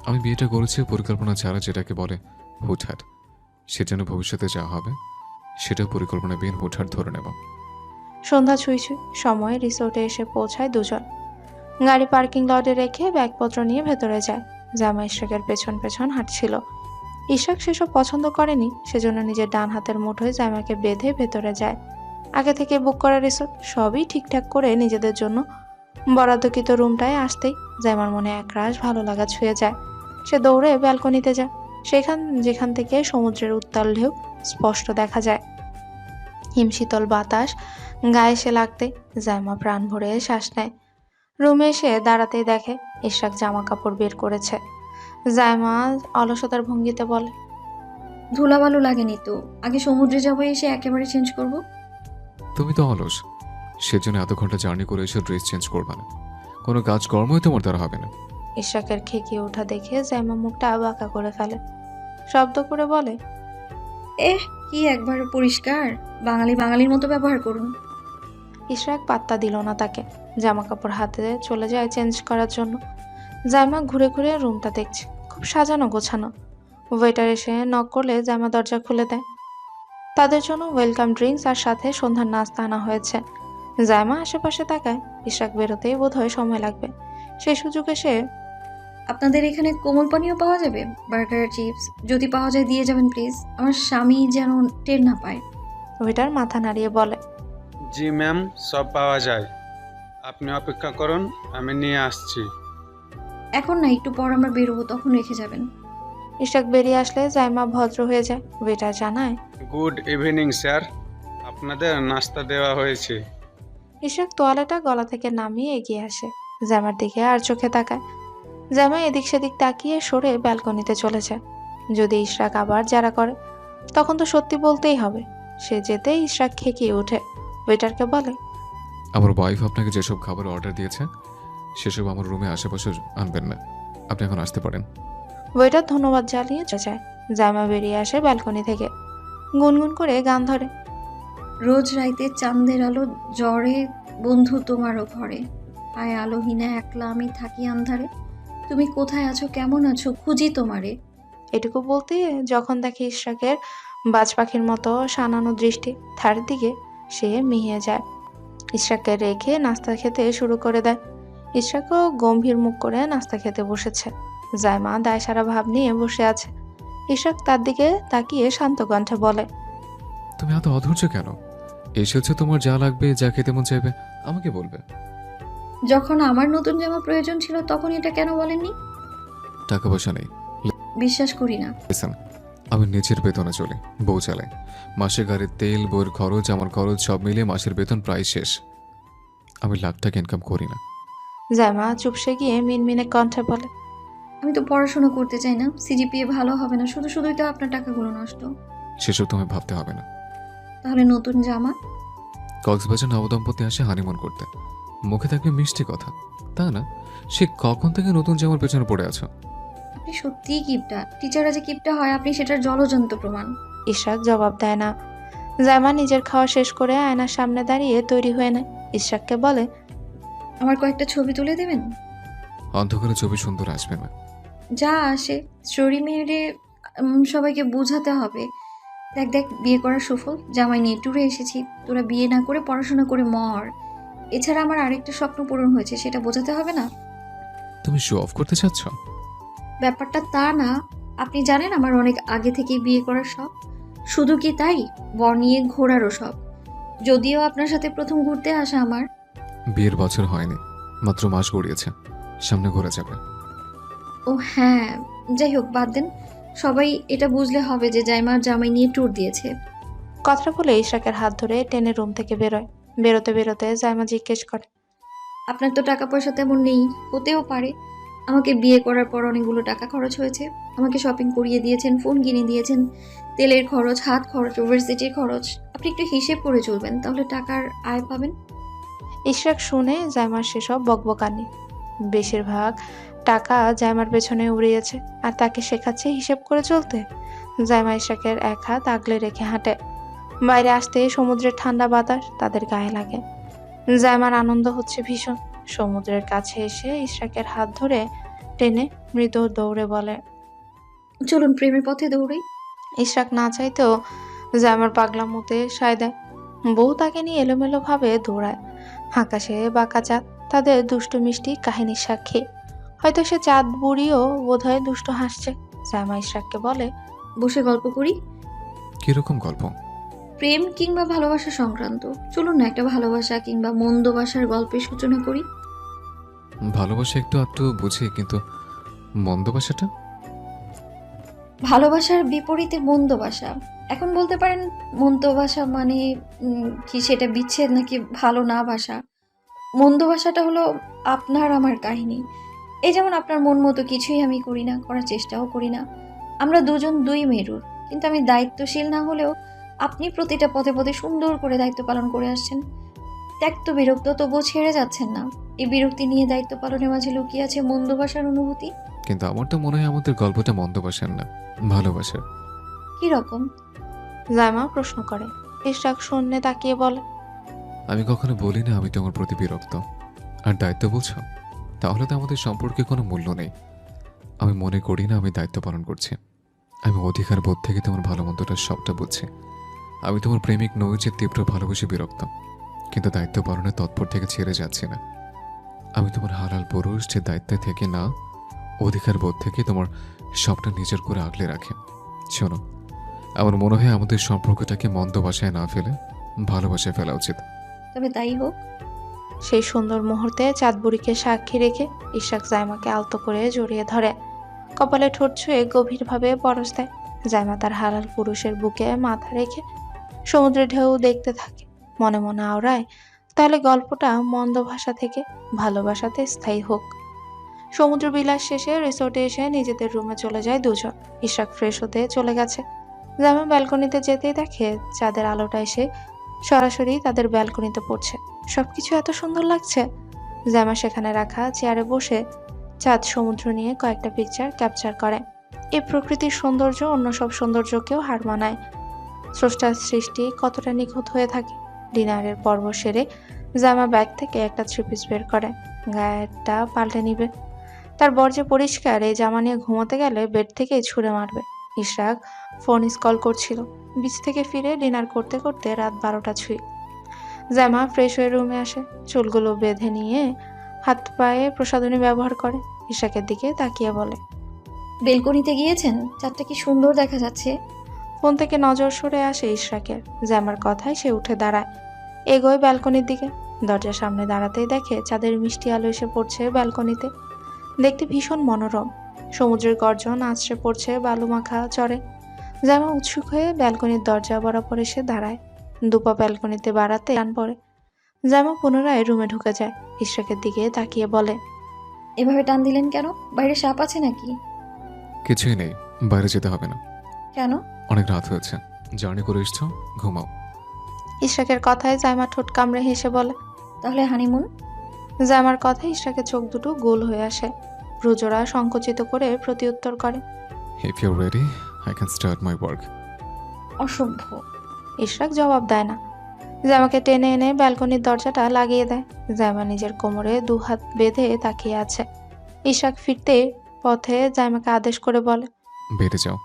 আমি বিয়েটা করেছি পরিকল্পনা ছাড়া, যেটাকে বলে হুটহাট। সেজন্য ভবিষ্যতে যা হবে সেটা পরিকল্পনাবিহীন হুটহাট ধরে নেব। সন্ধ্যা ছুঁই ছুঁই সময় রিসোর্টে এসে পৌঁছায় দুজন। গাড়ি পার্কিং লটে রেখে ব্যাগপত্র নিয়ে ভেতরে যায়। জামা ইশরাকের পেছন পেছন হাঁটছিল। ইশরাক সেসব পছন্দ করেনি, সেজন্য নিজের ডান হাতের মুঠোয় জামাকে বেঁধে ভেতরে যায়। আগে থেকে বুক করা রিসোর্ট, সবই ঠিকঠাক করে নিজেদের জন্য বরাদ্দকৃত রুমটায় আসতেই জামার মনে একরাশ ভালো লাগা ছুঁয়ে যায়। সে দৌড়ে ব্যালকনিতে যায়, যেখান থেকে সমুদ্রের উত্তাল ঢেউ স্পষ্ট দেখা যায়। হিমশীতল বাতাস গায়ে এসে লাগতে জাইমা প্রাণ ভরে শ্বাস নেয়। রুমে এসে দাঁড়াতেই দেখে ইশরাক জামা কাপড় বের করেছে। জাইমা অলসতার ভঙ্গিতে বলে, ধুলাবালু লাগেনি তো? আগে সমুদ্রে যাবো, এসে একেবারে চেঞ্জ করব। তুমি তো অলস, সেজন্য এত ঘন্টা জার্নি করে এসে ড্রেস চেঞ্জ করবা না। কোনো কাজকর্মই তোমার দ্বারা হবে না। ইশরাকের খেকিয়ে ওঠা দেখে জাইমা মুখটা বাঁকা করে ফেলে, শব্দ করে বলে, কি একবার পরিষ্কার, বাঙালির মতো ব্যবহার করুন। ইশরাক পাত্তা দিল না তাকে। জামা কাপড় হাতে চলে যায় চেঞ্জ করার জন্য। জাইমা ঘুরে ঘুরে রুমটা দেখছে, খুব সাজানো গোছানো। ওয়েটার এসে নক করলে জাইমা দরজা খুলে দেয়। তাদের জন্য ওয়েলকাম ড্রিঙ্কস আর সাথে সন্ধ্যার নাস্তা আনা হয়েছে। জাইমা আশেপাশে তাকায়, ইশরাক বেরোতেই বোধহয় সময় লাগবে। সেই সুযোগে সে, আপনাদের এখানে কোমল পানীয় পাওয়া যাবে? বার্গার, চিপস যদি পাওয়া যায় দিয়ে যাবেন প্লিজ, আমার স্বামী যেন টের না পায়। ওয়েটার মাথা নাড়িয়ে বলে, জি ম্যাম, সব পাওয়া যায়। আপনি অপেক্ষা করুন, আমি নিয়ে আসছি। এখন না, একটু পর আমরা বেরোবো, তখন রেখে যাবেন। ইশরাক বেরিয়ে আসলে জাইমা ভদ্র হয়ে যায়। ওয়েটার জানায়, গুড ইভিনিং স্যার, আপনাদের নাস্তা দেওয়া হয়েছে। ইশরাক তোয়ালেটা গলা থেকে নামিয়ে এগিয়ে আসে। জামার দিকে আর চোখে তাকায়। জামা এদিক সেদিক তাকিয়ে সরে ব্যালকনিতে চলে যায়। যদি ইশরাক আবার যারা করে, তখন তো সত্যি বলতেই হবে। সে যেতেই ইশরাক খেকিয়ে ওঠে। ওয়েটারকে বলে, আমার ওয়াইফ আপনাকে যেসব খাবার অর্ডার দিয়েছে সেসব আমার রুমে আশেপাশে আনবেন না। আপনি এখন আসতে পারেন। ওয়েটার ধন্যবাদ জানিয়ে যায়। জামা বেরিয়ে আসে ব্যালকনি থেকে, গুনগুন করে গান ধরে, রোজ রাইতে চাঁদের আলো জ্বরে, বন্ধু তোমারও ঘরে, আয় আলোহীনা একলা আমি থাকি আন্ধারে, তুমি কোথায় আছো, কেমন আছো, খুঁজি তোমারে। এটুকু বলতে যখন দেখে ইশরাকের বাজ পাখির মতো সানানো দৃষ্টি তার দিকে, সে মিহিয়ে যায়। ইশরাককে রেখে নাস্তা খেতে শুরু করে দেয়। ইশরাকও গম্ভীর মুখ করে নাস্তা খেতে বসেছে। জাইমা দায়সারা ভাব নিয়ে বসে আছে। ইশরাক তার দিকে তাকিয়ে শান্ত কণ্ঠে বলে, তুমি এত অধৈর্য কেন? এসেছো, তোমার যা লাগবে, যা খেতে মন চাইবে আমাকে বলবে। যখন আমার নতুন জামা প্রয়োজন ছিল তখন এটা কেন বলেননি? টাকা পয়সা নেই। বিশ্বাস করি না। লিসেন, আমি নিজের বেতনে চলি, বউ চালাই। মাসে গাড়ির তেল, বইয়ের খরচ, আমার খরচ সব মিলিয়ে মাসের বেতন প্রায় শেষ। আমি লাখ টাকা ইনকাম করি না। জাইমা চুপসে গিয়ে মিনমিনে কণ্ঠে বলে, আমি তো পড়াশোনা করতে চাই না, সিজিপিএ ভালো হবে না, শুধু শুধুই তো আপনার টাকাগুলো নষ্ট। সেসব তোমায় ভাবতে হবে না। তাহলে নতুন জামা? কক্সবাজার নবদম্পতি আসে হানিমুন করতে, মুখে থাকবে মিষ্টি কথা, তা না সে কখন থেকে নতুন জামার পেছনে পড়ে আছো। আপনি সত্যিই কিপটা, টিচাররা যে কিপটা হয় আপনি সেটার জলজন্ত প্রমাণ। ইশরাক জবাব দেয় না। জাইমা নিজের খাওয়া শেষ করে আয়নার সামনে দাঁড়িয়ে তৈরি হয়ে নেয়। ইশরাককে বলে, আমার কয়েকটা ছবি তুলে দেবেন? অন্ধকারে ছবি সুন্দর আসবে না। যা আসে স্টোরি মেরে সবাইকে বোঝাতে হবে, দেখ দেখ বিয়ে করার সুফল, জামাই নিয়ে ট্যুরে এসেছি, তোরা বিয়ে না করে পড়াশোনা করে মর। এছাড়া আমার আরেকটা স্বপ্ন পূরণ হয়েছে, সেটা বোঝাতে হবে না? তুমি শো অফ করতে চাচ্ছ? ব্যাপারটা তা না, আপনি জানেন আমার অনেক আগে থেকেই বিয়ে করার শখ। শুধু কি তাই, বর নিয়ে ঘোরারও শখ। যদিও আপনার সাথে প্রথম ঘুরতে আসা আমার। বিয়ের বছর হয়নি, মাত্র মাস গড়িয়েছে, সামনে ঘোরা যাবে। ও হ্যাঁ, যাই হোক বাদ দেন, সবাই এটা বুঝলে হবে যে জাইমার জামাই নিয়ে ট্যুর দিয়েছে। কথাটা বলে ইশরাকের হাত ধরে টেনে রুম থেকে বেরোয়। বেরোতে বেরোতে জাইমা জিজ্ঞেস করে, আপনার তো টাকা পয়সা তেমন নেই, হতেও পারে আমাকে বিয়ে করার পর অনেকগুলো টাকা খরচ হয়েছে, আমাকে শপিং করিয়ে দিয়েছেন, ফোন কিনে দিয়েছেন, তেলের খরচ, হাত খরচ, ইউনিভার্সিটির খরচ। আপনি একটু হিসেব করে চলবেন, তাহলে টাকার আয় পাবেন। ইশরাক শুনে জাইমার সেসব বকবকানি। বেশিরভাগ টাকা জাইমার পেছনে উড়িয়েছে আর তাকে শেখাচ্ছে হিসেব করে চলতে। জাইমা ইশরাকের এক হাত আগলে রেখে হাঁটে। বাইরে আসতে সমুদ্রের ঠান্ডা বাতাস তাদের গায়ে লাগে। জাইমার আনন্দ হচ্ছে ভীষণ। সমুদ্রের কাছে এসে ইশরাকের হাত ধরে টেনে মৃদু দৌড়ে বলে, চলুন প্রেমের পথে দৌড়াই। ইশরাক না চাইতেও জাইমার পাগলামোতে সায় দেয়। বউ তাকে নিয়ে এলোমেলো ভাবে দৌড়ায়। আকাশে বাঁকা চাঁদ তাদের দুষ্টু মিষ্টি কাহিনীর সাক্ষী। হয়তো সে চাঁদ বুড়িও বোধহয় দুষ্ট হাসছে। জাইমা ইশরাককে বলে, বসে গল্প করি। কিরকম গল্প? প্রেম কিংবা ভালোবাসা সংক্রান্ত। চলুন না একটা ভালোবাসা কিংবা মন্দবাসার গল্পের সূচনা করি। ভালোবাসা একটু আধটু বুঝি, কিন্তু মন্দবাসাটা? ভালোবাসার বিপরীতে মন্দবাসা। এখন বলতে পারেন মন্দবাসা মানে কি সেটা বিচ্ছেদ নাকি ভালো না বাসা। মন্দবাসাটা হলো আপনার আমার কাহিনী। এই যেমন আপনার মন মতো কিছুই আমি করি না, করার চেষ্টাও করি না। আমরা দুজন দুই মেরুর, কিন্তু আমি দায়িত্বশীল না হলেও আপনি প্রতিটা পথে পথে সুন্দর করে দায়িত্ব পালন করে আসছেন। ত্যক্ত বিরক্ত তবুও ছেড়ে যাচ্ছেন না। এই বিরক্তি নিয়ে দায়িত্ব পালনের মাঝে লুকিয়ে আছে মন্দবাসার অনুভূতি। কিন্তু আমার তো মনে হয় আমাদের গল্পটা মন্দবাসার না, ভালোবাসার। কি রকম? জাইমা প্রশ্ন করে। ইশরাক শূন্যে তাকিয়ে বলে, আমি কখনো বলি না আমি তোমার প্রতি বিরক্ত। আর দায়িত্ব বলছো, তাহলে তো আমাদের সম্পর্কে কোনো মূল্য নেই। আমি মনে করি না আমি দায়িত্ব পালন করছি। আমি অধিকার বোধ থেকে তোমার ভালো মন্দটা সবটা বুঝছি। আমি তোমার প্রেমিক নই যে তীব্র ভালোবেসে বিরক্ত, কিন্তু দায়িত্ব পালনের তৎপর থেকে ছেড়ে যাচ্ছি না। আমি তোমার হালাল পুরুষ যে দায়িত্বে থেকে না, অধিকার বোধ থেকে তোমার সবটা নিজের করে আগলে রাখে। শোনো, আমার মনে হয় আমাদের সম্পর্কটাকে মন্দ বাসায় না ফেলে ভালোবাসায় ফেলা উচিত। তবে তাই হোক। সেই সুন্দর মুহূর্তে চাঁদ বুড়িকে সাক্ষী রেখে ইশরাক জাইমাকে আলতো করে জড়িয়ে ধরে কপালে ঠোঁট ছুঁয়ে গভীরভাবে পরশ দেয়। জাইমা তার হালাল পুরুষের বুকে মাথা রেখে সমুদ্রের ঢেউ দেখতে থাকে। মনে মনে আওড়ায়, তাহলে গল্পটা মন্দ ভাষা থেকে ভালোবাসাতে স্থায়ী হোক। সমুদ্র বিলাস শেষে রিসোর্টে এসে নিজেদের রুমে চলে যায় দুজন। ইশরাক ফ্রেশ হতে চলে গেছে। জাইমা ব্যালকনিতে যেতেই দেখে চাঁদের আলোটা এসে সরাসরি তাদের ব্যালকনিতে পড়ছে। সবকিছু এত সুন্দর লাগছে। জাইমা সেখানে রাখা চেয়ারে বসে চাঁদ সমুদ্র নিয়ে কয়েকটা পিকচার ক্যাপচার করে। এই প্রকৃতির সৌন্দর্য অন্য সব সৌন্দর্যকেও হার মানায়। স্রষ্টার সৃষ্টি কতটা নিখুঁত হয়ে থাকে। ডিনারের পর্ব সেরে জাইমা ব্যাগ থেকে একটা থ্রি পিস বের করে, গায়েরটা পাল্টে নিবে। তার বর যে পরিষ্কার, এই জামা নিয়ে ঘুমোতে গেলে বেড থেকে ছুঁড়ে মারবে। ইশরাক ফোন কল করছিল। বিচ থেকে ফিরে ডিনার করতে করতে রাত 12টা ছুঁই। জাইমা ফ্রেশ হয়ে রুমে আসে, চুলগুলো বেঁধে নিয়ে হাত পায়ে প্রসাধনী ব্যবহার করে। ইশরাকের দিকে তাকিয়ে বলে, বেলকনিতে গিয়েছেন? চাঁদটা কি সুন্দর দেখা যাচ্ছে। ফোন থেকে নজর সরে আসে ইশরাকের। জাইমার কথায় সে উঠে দাঁড়ায়, এগোয় ব্যালকনির দিকে। দরজার সামনে দাঁড়াতেই দেখে চাঁদের মিষ্টি আলো এসে পড়ছে ব্যালকনিতে। দেখতে ভীষণ মনোরম। সমুদ্রের গর্জন আছড়ে পড়ছে বালুমাখা চরে। জামা উৎসুক হয়ে ব্যালকনির দরজা বরাবর এসে দাঁড়ায়। দুপা ব্যালকনিতে বাড়াতে টান পড়ে। জামা পুনরায় রুমে ঢুকে যায়। ইশরাকের দিকে তাকিয়ে বলে, এভাবে টান দিলেন কেন? বাইরে সাপ আছে নাকি? কিছুই নেই, বাইরে যেতে হবে না। কেন? অনেক রাত হয়েছে, জার্নি করে এসছো, ঘুমাও। ইশরাকের কথায় জাইমা ঠোঁট কামড়ে হেসে বলে। তাহলে হানিমুন? জাইমার কথায় ইশরাকের চোখ দুটো গোল হয়ে আসে। ভ্রুজোড়া সংকুচিত করে প্রতিউত্তর করে। If you ready I can start my work. অসভ্য। ইশরাক জবাব দেয় না। জামাকে টেনে এনে ব্যালকনির দরজাটা লাগিয়ে দেয়। জাইমা নিজের কোমরে দু হাত বেঁধে তাকিয়ে আছে। ইশরাক ফিরতে পথে জাইমাকে আদেশ করে বলে, বেড়ে যাও।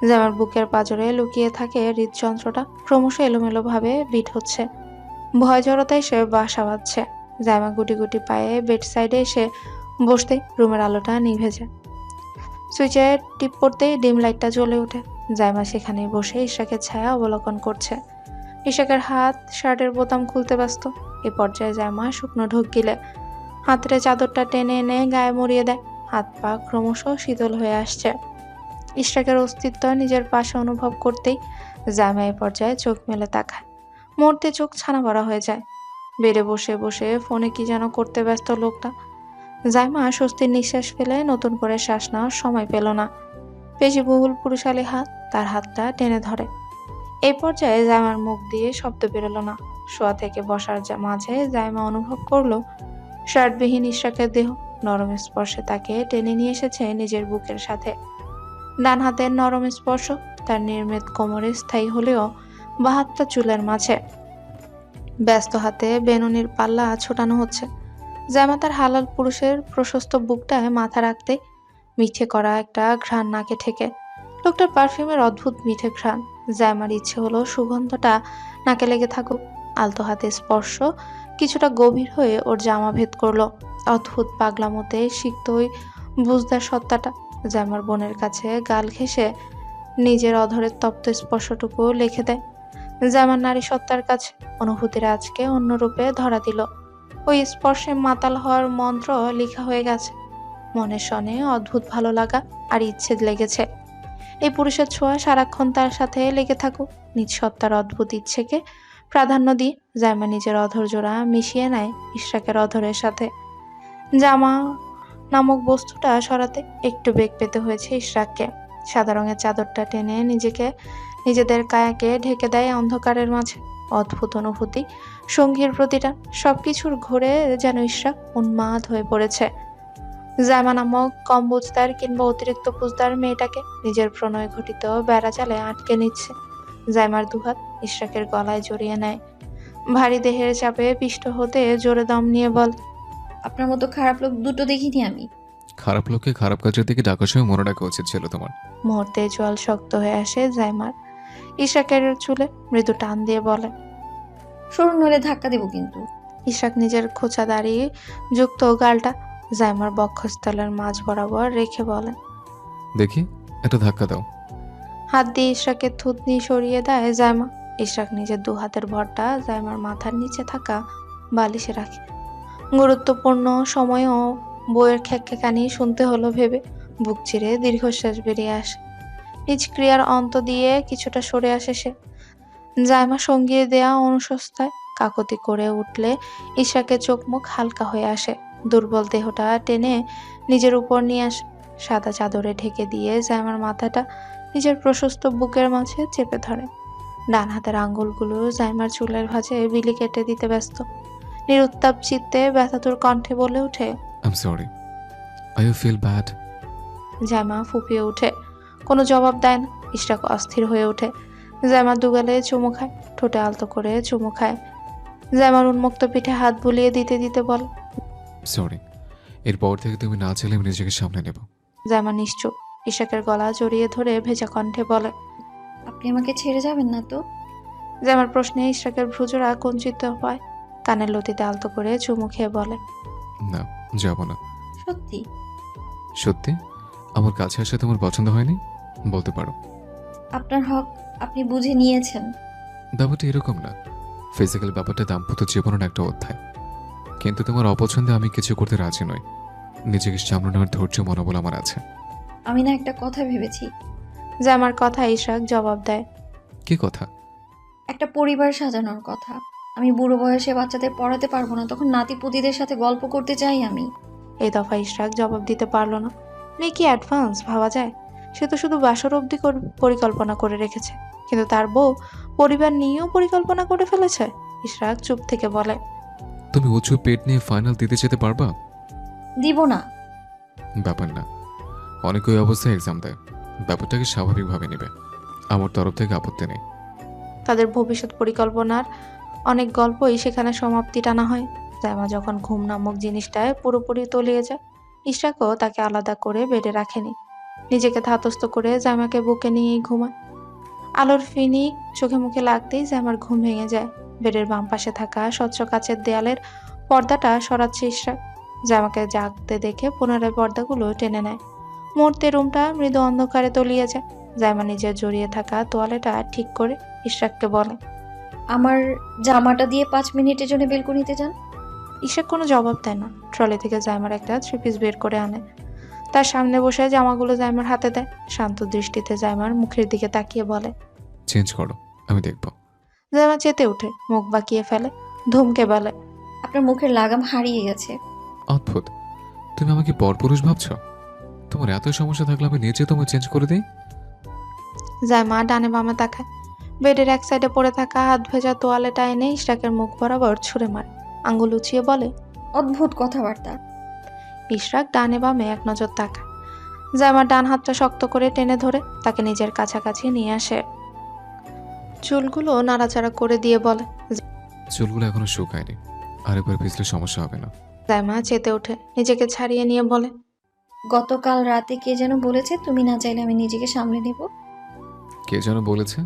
জামার বুকের পাঁজরে লুকিয়ে থাকে হৃদযন্ত্রটা ক্রমশ এলোমেলোভাবে বিট হচ্ছে। ভয় জড়তায় সে বাসা বাঁধছে। জাইমা গুটি গুটি পায়ে বেড সাইডে এসে বসতেই রুমের আলোটা নিভে যায়। সুইচে টিপ পড়তেই ডিম লাইটটা জ্বলে ওঠে। জাইমা সেখানেই বসে ইশরাকের ছায়া অবলোকন করছে। ইশরাকের হাত শার্টের বোতাম খুলতে ব্যস্ত। এ পর্যায়ে জাইমা শুকনো ঢোক গিলে হাতের চাদরটা টেনে এনে গায়ে মুড়িয়ে দেয়। হাত পা ক্রমশ শীতল হয়ে আসছে। ইশরাকের অস্তিত্ব নিজের পাশে অনুভব করতেই জাইমা এ পর্যায়ে চোখ মেলে তাকায়। মুহূর্তে চোখ ছানা ভরা হয়ে যায়। বেডে বসে বসে ফোনে কি যেন করতে ব্যস্ত লোকটা। জাইমা স্বস্তির নিঃশ্বাস ফেলে নতুন করে শ্বাস নেওয়ার সময় পেল না। পেশিবহুল পুরুষালী হাত তার হাতটা টেনে ধরে। এই পর্যায়ে জাইমার মুখ দিয়ে শব্দ বেরোলো না। শোয়া থেকে বসার মাঝে জাইমা অনুভব করলো শার্টবিহীন ইশরাকের দেহ নরম স্পর্শে তাকে টেনে নিয়ে এসেছে নিজের বুকের সাথে। ডান হাতের নরম স্পর্শ তার নির্মিত কোমরে স্থায়ী হলেও বাঁ হাতটা চুলের মাঝে। ব্যস্ত হাতে বেনুনির পাল্লা ছোটানো হচ্ছে। জামা তার হালাল পুরুষের প্রশস্ত বুকটায় মাথা রাখতে মিঠে করা একটা ঘ্রাণ নাকে ঠেকে। লোকটার পারফিউমের অদ্ভুত মিঠে ঘ্রাণ। জামার ইচ্ছে হলো সুগন্ধটা নাকে লেগে থাকুক। আলতো হাতে স্পর্শ কিছুটা গভীর হয়ে ওর জামা ভেদ করলো। অদ্ভুত পাগলামোতে সিক্ত ওই বুঝদার সত্তাটা জামার বোনের কাছে গাল ঘেঁষে নিজের অধরের তপ্ত স্পর্শটুকু লিখে দেয়। জামার নারী সত্তার কাছে অনুভূতির আজকে অন্য রূপে ধরা দিল। ওই স্পর্শে মাতাল হওয়ার মন্ত্র লেখা হয়ে গেছে। মনের সনে অদ্ভুত ভালো লাগা আর ইচ্ছে লেগেছে। এই পুরুষের ছোঁয়া সারাক্ষণ তার সাথে লেগে থাকুক। নিজ সত্তার অদ্ভুত ইচ্ছেকে প্রাধান্য দিয়ে জামা নিজের অধর জোড়া মিশিয়ে নেয় ইশরাকের অধরের সাথে। জামা নামক বস্তুটা সরাতে একটু বেগ পেতে হয়েছে ইশরাককে। সাদা রঙের চাদরটা টেনে নিজেদের কায়াকে ঢেকে দেয় অন্ধকারের মাঝে। অদ্ভুত অনুভূতি, সঙ্গীর প্রতিটা সবকিছুর ঘুরে যেন ইশরাক উন্মাদ হয়ে পড়েছে। জামা নামক কম বুঝদার কিংবা অতিরিক্ত বুঝদার মেয়েটাকে নিজের প্রণয় ঘটিত বেড়াজালে আটকে নিচ্ছে। জাইমার দুহাত ইশরাকের গলায় জড়িয়ে নেয়। ভারী দেহের চাপে পিষ্ট হতে জোরে দম নিয়ে বল, আপনার মতো খারাপ লোক দুটো দেখিনি আমি। খারাপ লোককে খারাপ কাজের দিকে ডাকার সময় মনে রাখা উচিত ছিল তোমার। মুহূর্তে জল শক্ত হয়ে আসে জাইমার। ইশরাকের চুলে মৃদু টান দিয়ে বলে, সরুন নইলে ধাক্কা দেবো কিন্তু। ইশরাক নিজের খোঁচা দাঁড়িয়ে যুক্ত গালটা জাইমার বক্ষস্থলের মাঝ বরাবর রেখে বলে, দেখি একটা ধাক্কা দাও। হাত দিয়ে ইশরাকের থুতনি সরিয়ে দেয় জাইমা। ইশরাক নিজের দু হাতের ভরটা জাইমার মাথার নিচে থাকা বালিশে রাখে। গুরুত্বপূর্ণ সময়েও বইয়ের খ্যাক্কানি শুনতে হলো ভেবে বুক চিরে দীর্ঘশ্বাস বেরিয়ে আসে। নিজ ক্রিয়ার অন্ত দিয়ে কিছুটা সরে আসে সে। জাইমা সঙ্গীর দেয়া অনুশস্তায় কাকতি করে উঠলে ইশরাকের চোখ মুখ হালকা হয়ে আসে। দুর্বল দেহটা টেনে নিজের উপর নিয়ে আসে। সাদা চাদরে ঢেকে দিয়ে জাইমার মাথাটা নিজের প্রশস্ত বুকের মাঝে চেপে ধরে। ডান হাতের আঙ্গুলগুলো জাইমার চুলের ভাঁজে বিলি কেটে দিতে ব্যস্ত। নিরুত্তাপ চিত্তে ব্যথাতুর কণ্ঠে বলে ওঠে, I am sorry, I you feel bad. Zaima ফুপিয়ে ওঠে। কোনো জবাব দেয় না। ইশরাক অস্থির হয়ে ওঠে। জাইমার দুগালে চুমু খায়, ঠোঁটে আলতো করে চুমু খায়। জাইমার উন্মুক্ত পিঠে হাত বুলিয়ে দিতে দিতে বলে, সরি, এরপর থেকে তুমি না চাইলে আমি নিজেকে সামনে নেব। জাইমা নিশ্চুপ। ইশরাকের গলা জড়িয়ে ধরে ভেজা কণ্ঠে বলে, আপনি আমাকে ছেড়ে যাবেন না তো? জাইমার প্রশ্নে ইশরাকের ভ্রুজোড়া কুঞ্চিত হয়। কানের লতিতে আলতো করে চুমু খেয়ে বলে, না, যাব না। সত্যি? সত্যি? আমার কাছে আসা তোমার পছন্দ হয়নি? বলতে পারো। আপনার হক আপনি বুঝে নিয়েছেন। ব্যাপারটা এরকম না। ফিজিক্যাল ব্যাপারটা দাম্পত্য জীবনের একটা অধ্যায়। কিন্তু তোমার অপছন্দে আমি কিছু করতে রাজি নই। নিজেকে সামনে নেওয়ার ধৈর্য মনোবল আমার আছে। আমি না একটা কথা ভেবেছি। জামার কথা ইশরাক জবাব দেয়। কি কথা? একটা পরিবার সাজানোর কথা। আমি বুড়ো বয়সে বাচ্চাদের পড়াতে পারবো না, তখন নাতিপুতিদের সাথে গল্প করতে চাই আমি। এই দফা ইশরাক জবাব দিতে পারল না। মেয়ে কি অ্যাডভান্স ভাবা যায়? সে তো শুধু বাসর অবধি পরিকল্পনা করে রেখেছে, কিন্তু তার বউ পরিবার নিয়েও পরিকল্পনা করে ফেলেছে। ইশরাক চুপ থেকে বলে, তুমি উঁচু পেট নিয়ে ফাইনাল দিতে যেতে পারবা? দিব না। ব্যাপার না, অনেকে ওই অবস্থায় এক্সাম দেয়, ব্যাপারটাকে স্বাভাবিকভাবে নেবে। আমার তরফ থেকে আপত্তি নেই। তাদের ভবিষ্যৎ পরিকল্পনার অনেক গল্পই সেখানে সমাপ্তি টানা হয়। জামা যখন ঘুম নামক জিনিসটায় পুরোপুরি তলিয়ে যায়, ইশরাকও তাকে আলাদা করে বেডে রাখেনি। নিজেকে ধাতস্থ করে জামাকে বুকে নিয়েই ঘুমায়। আলোর ফিনিক চোখে মুখে লাগতেই জামার ঘুম ভেঙে যায়। বেডের বাম পাশে থাকা স্বচ্ছ কাচের দেয়ালের পর্দাটা সরাচ্ছে ইশরাক। জামাকে জাগতে দেখে পুনরায় পর্দাগুলো টেনে নেয়। মুহূর্তে রুমটা মৃদু অন্ধকারে তলিয়ে যায়। জামা নিজের জড়িয়ে থাকা তোয়ালেটা ঠিক করে ইশরাককে বলে, আমার জামাটা দিয়ে 5 মিনিটের জন্য বেলকনিতে যান। ইশরাক কোনো জবাব দেয় না। ট্রলি থেকে জাইমার একটা 3 পিস বের করে আনে। তার সামনে বসে জামাগুলো জাইমার হাতে দেয়। শান্ত দৃষ্টিতে জাইমার মুখের দিকে তাকিয়ে বলে, চেঞ্জ করো, আমি দেখব। জাইমা চেতে উঠে মুখ বাঁকিয়ে ফেলে, ধমকে বলে, আপনার মুখের লাগাম হারিয়ে গেছে। অদ্ভুত, তুমি আমাকে পরপুরুষ ভাবছো? তোমার এত সমস্যা থাকলে আমি নিচে তোমায় চেঞ্জ করে দিই। জাইমা ডানে বামে তাকায়। বেডের এক সাইডে পড়ে থাকা হাত ভেজা তোয়ালেটা এনে ইশরাকের মুখ বরাবর ছুঁড়ে মারে। আঙ্গুল উঁচিয়ে বলে, অদ্ভুত কথাবার্তা। ইশরাক ডানে বামে এক নজর তাকায়। জাইমা ডান হাতটা শক্ত করে টেনে ধরে তাকে নিজের কাছাকাছি নিয়ে আসে। চুলগুলো নাড়াচাড়া করে দিয়ে বলে, চুলগুলো এখনো শুকায়নি, আরেকবার ভিজলে সমস্যা হবে না। জাইমা চেতে ওঠে, নিজেকে ছাড়িয়ে নিয়ে বলে, গতকাল রাতে কে যেন বলেছে তুমি না চাইলে আমি নিজেকে সামলে নেব। কে যেন বলেছে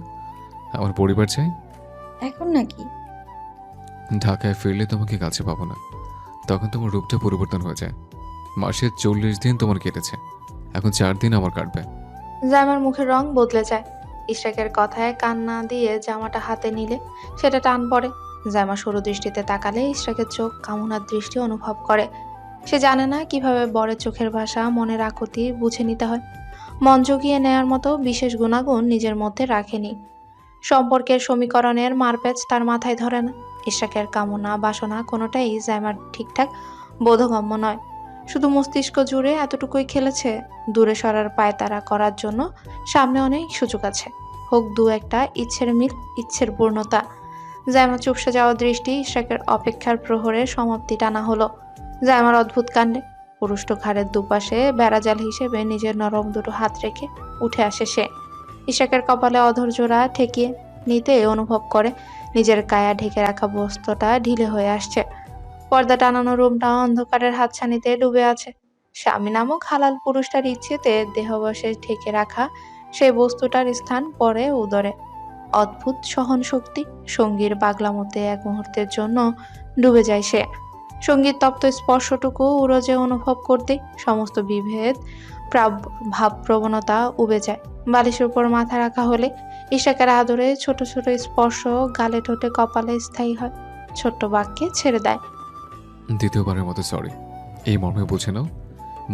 আমার পরিবার চাই? এখন নাকি? ঢাকায় ফিরলে তোমাকে কাছে পাবো না, তখন তোমার রূপটা পরিবর্তন হয়ে যায়। মাসে 40 দিন তোমার কেটেছে, এখন 4 দিন আমার কাটবে। জাইমার মুখের রং বদলে যায়। ইশরাকের কথায় কান না দিয়ে জামাটা হাতে নিলে সেটা টান পড়ে। জাইমা সরু দৃষ্টিতে তাকালে ইশরাকের চোখ কামনার দৃষ্টি অনুভব করে। সে জানে না কিভাবে বরের চোখের ভাষা মনের আকুতি বুঝে নিতে হয়। মন জুগিয়ে নেয়ার মতো বিশেষ গুণাগুণ নিজের মধ্যে রাখেনি। সম্পর্কের সমীকরণের মারপ্যাচ তার মাথায় ধরে না। ইশরাকের কামনা বাসনা কোনোটাই জাইমার ঠিকঠাক বোধগম্য নয়। শুধু মস্তিষ্ক জুড়ে এতটুকুই খেলেছে, দূরে সরার পায়তারা করার জন্য সামনে অনেক সুযোগ আছে। হোক দু একটা ইচ্ছের মিল, ইচ্ছের পূর্ণতা। জাইমা চুপসে যাওয়া দৃষ্টি ইশরাকের অপেক্ষার প্রহরে সমাপ্তি টানা হলো। জাইমার অদ্ভুত কাণ্ডে পুরুষ্ট ঘাড়ের দুপাশে বেড়াজাল হিসেবে নিজের নরম দুটো হাত রেখে উঠে আসে সে। ইশরাকের কপালে অধর জোড়া ঠেকিয়ে নিতে অনুভব করে নিজের কায়া ঢেকে রাখা বস্ত্রটা ঢিলে হয়ে আসছে। পর্দা টানানো রুমটা অন্ধকারের হাতছানিতে ডুবে আছে। স্বামী নামক হালাল পুরুষটার ইচ্ছেতে দেহবশে ঢেকে রাখা সেই বস্তুটার স্থান পরে উদরে। অদ্ভুত সহন শক্তি। সঙ্গীর বাগলামতে এক মুহূর্তের জন্য ডুবে যায় সে। সঙ্গীর তপ্ত স্পর্শটুকু উরজে অনুভব করতে সমস্ত বিভেদ ভাবপ্রবণতা উবে যায়। বালিশের উপর মাথা রাখা হলে ইশাকের আদরে ছোট ছোট স্পর্শ গালে ঠোঁটে কপালে স্থায়ী হয়। ছোট্ট বাক্যে ছেড়ে দেয়, দ্বিতীয়বারের মতো সরি। এই মর্মে বুঝে নাও,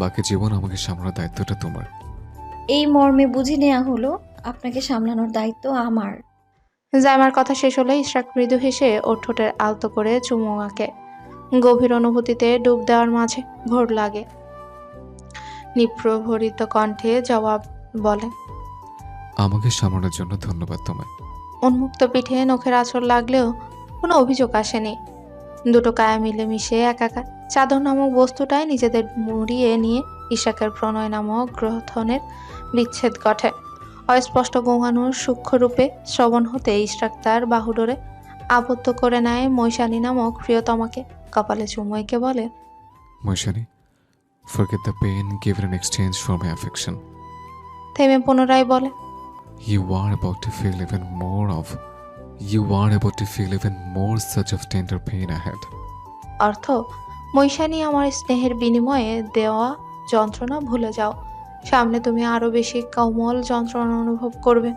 বাকি জীবন আমাকে সামলানোর দায়িত্বটা তোমার। এই মর্মে বুঝে নেওয়া হলো আপনাকে সামলানোর দায়িত্ব আমার। জাইমার কথা শেষ হলে ইশরাক মৃদু হেসে ওর ঠোঁটের আলতো করে চুমু আঁকে। গভীর অনুভূতিতে ডুব দেওয়ার মাঝে ঘোর লাগে। নিপ্রভরিত কণ্ঠে জবাব বলে, আমাকে সামলানোর জন্য ধন্যবাদ তোমায়। উন্মুক্ত পিঠে নখের আঁচড় লাগলেও কোনো অভিযোগ আসেনি। দুটো কায়া মিলে মিশে একাকার। চাদর নামক বস্তুটাই নিজেদের মুড়িয়ে নিয়ে ইশাকের প্রণয় নামক গ্রথনের বিচ্ছেদ ঘটে। অস্পষ্ট গোঙানোর সূক্ষ্মরূপে শ্রবণ হতে ইশরাক তার বাহুডোরে আবদ্ধ করে নেয় মৈশানী নামক প্রিয়তমাকে। কপালে চুমু এঁকে বলে, মৈশানী, forget the pain given in exchange for my affection. থেমে পুনরায় বলে, You are about to feel even more such of tender pain ahead. অর্থ, মৈশানী আমার স্নেহের বিনিময়ে দেওয়া যন্ত্রণা ভুলে যাও। সামনে তুমি আরো বেশি কোমল যন্ত্রণা অনুভব করবে।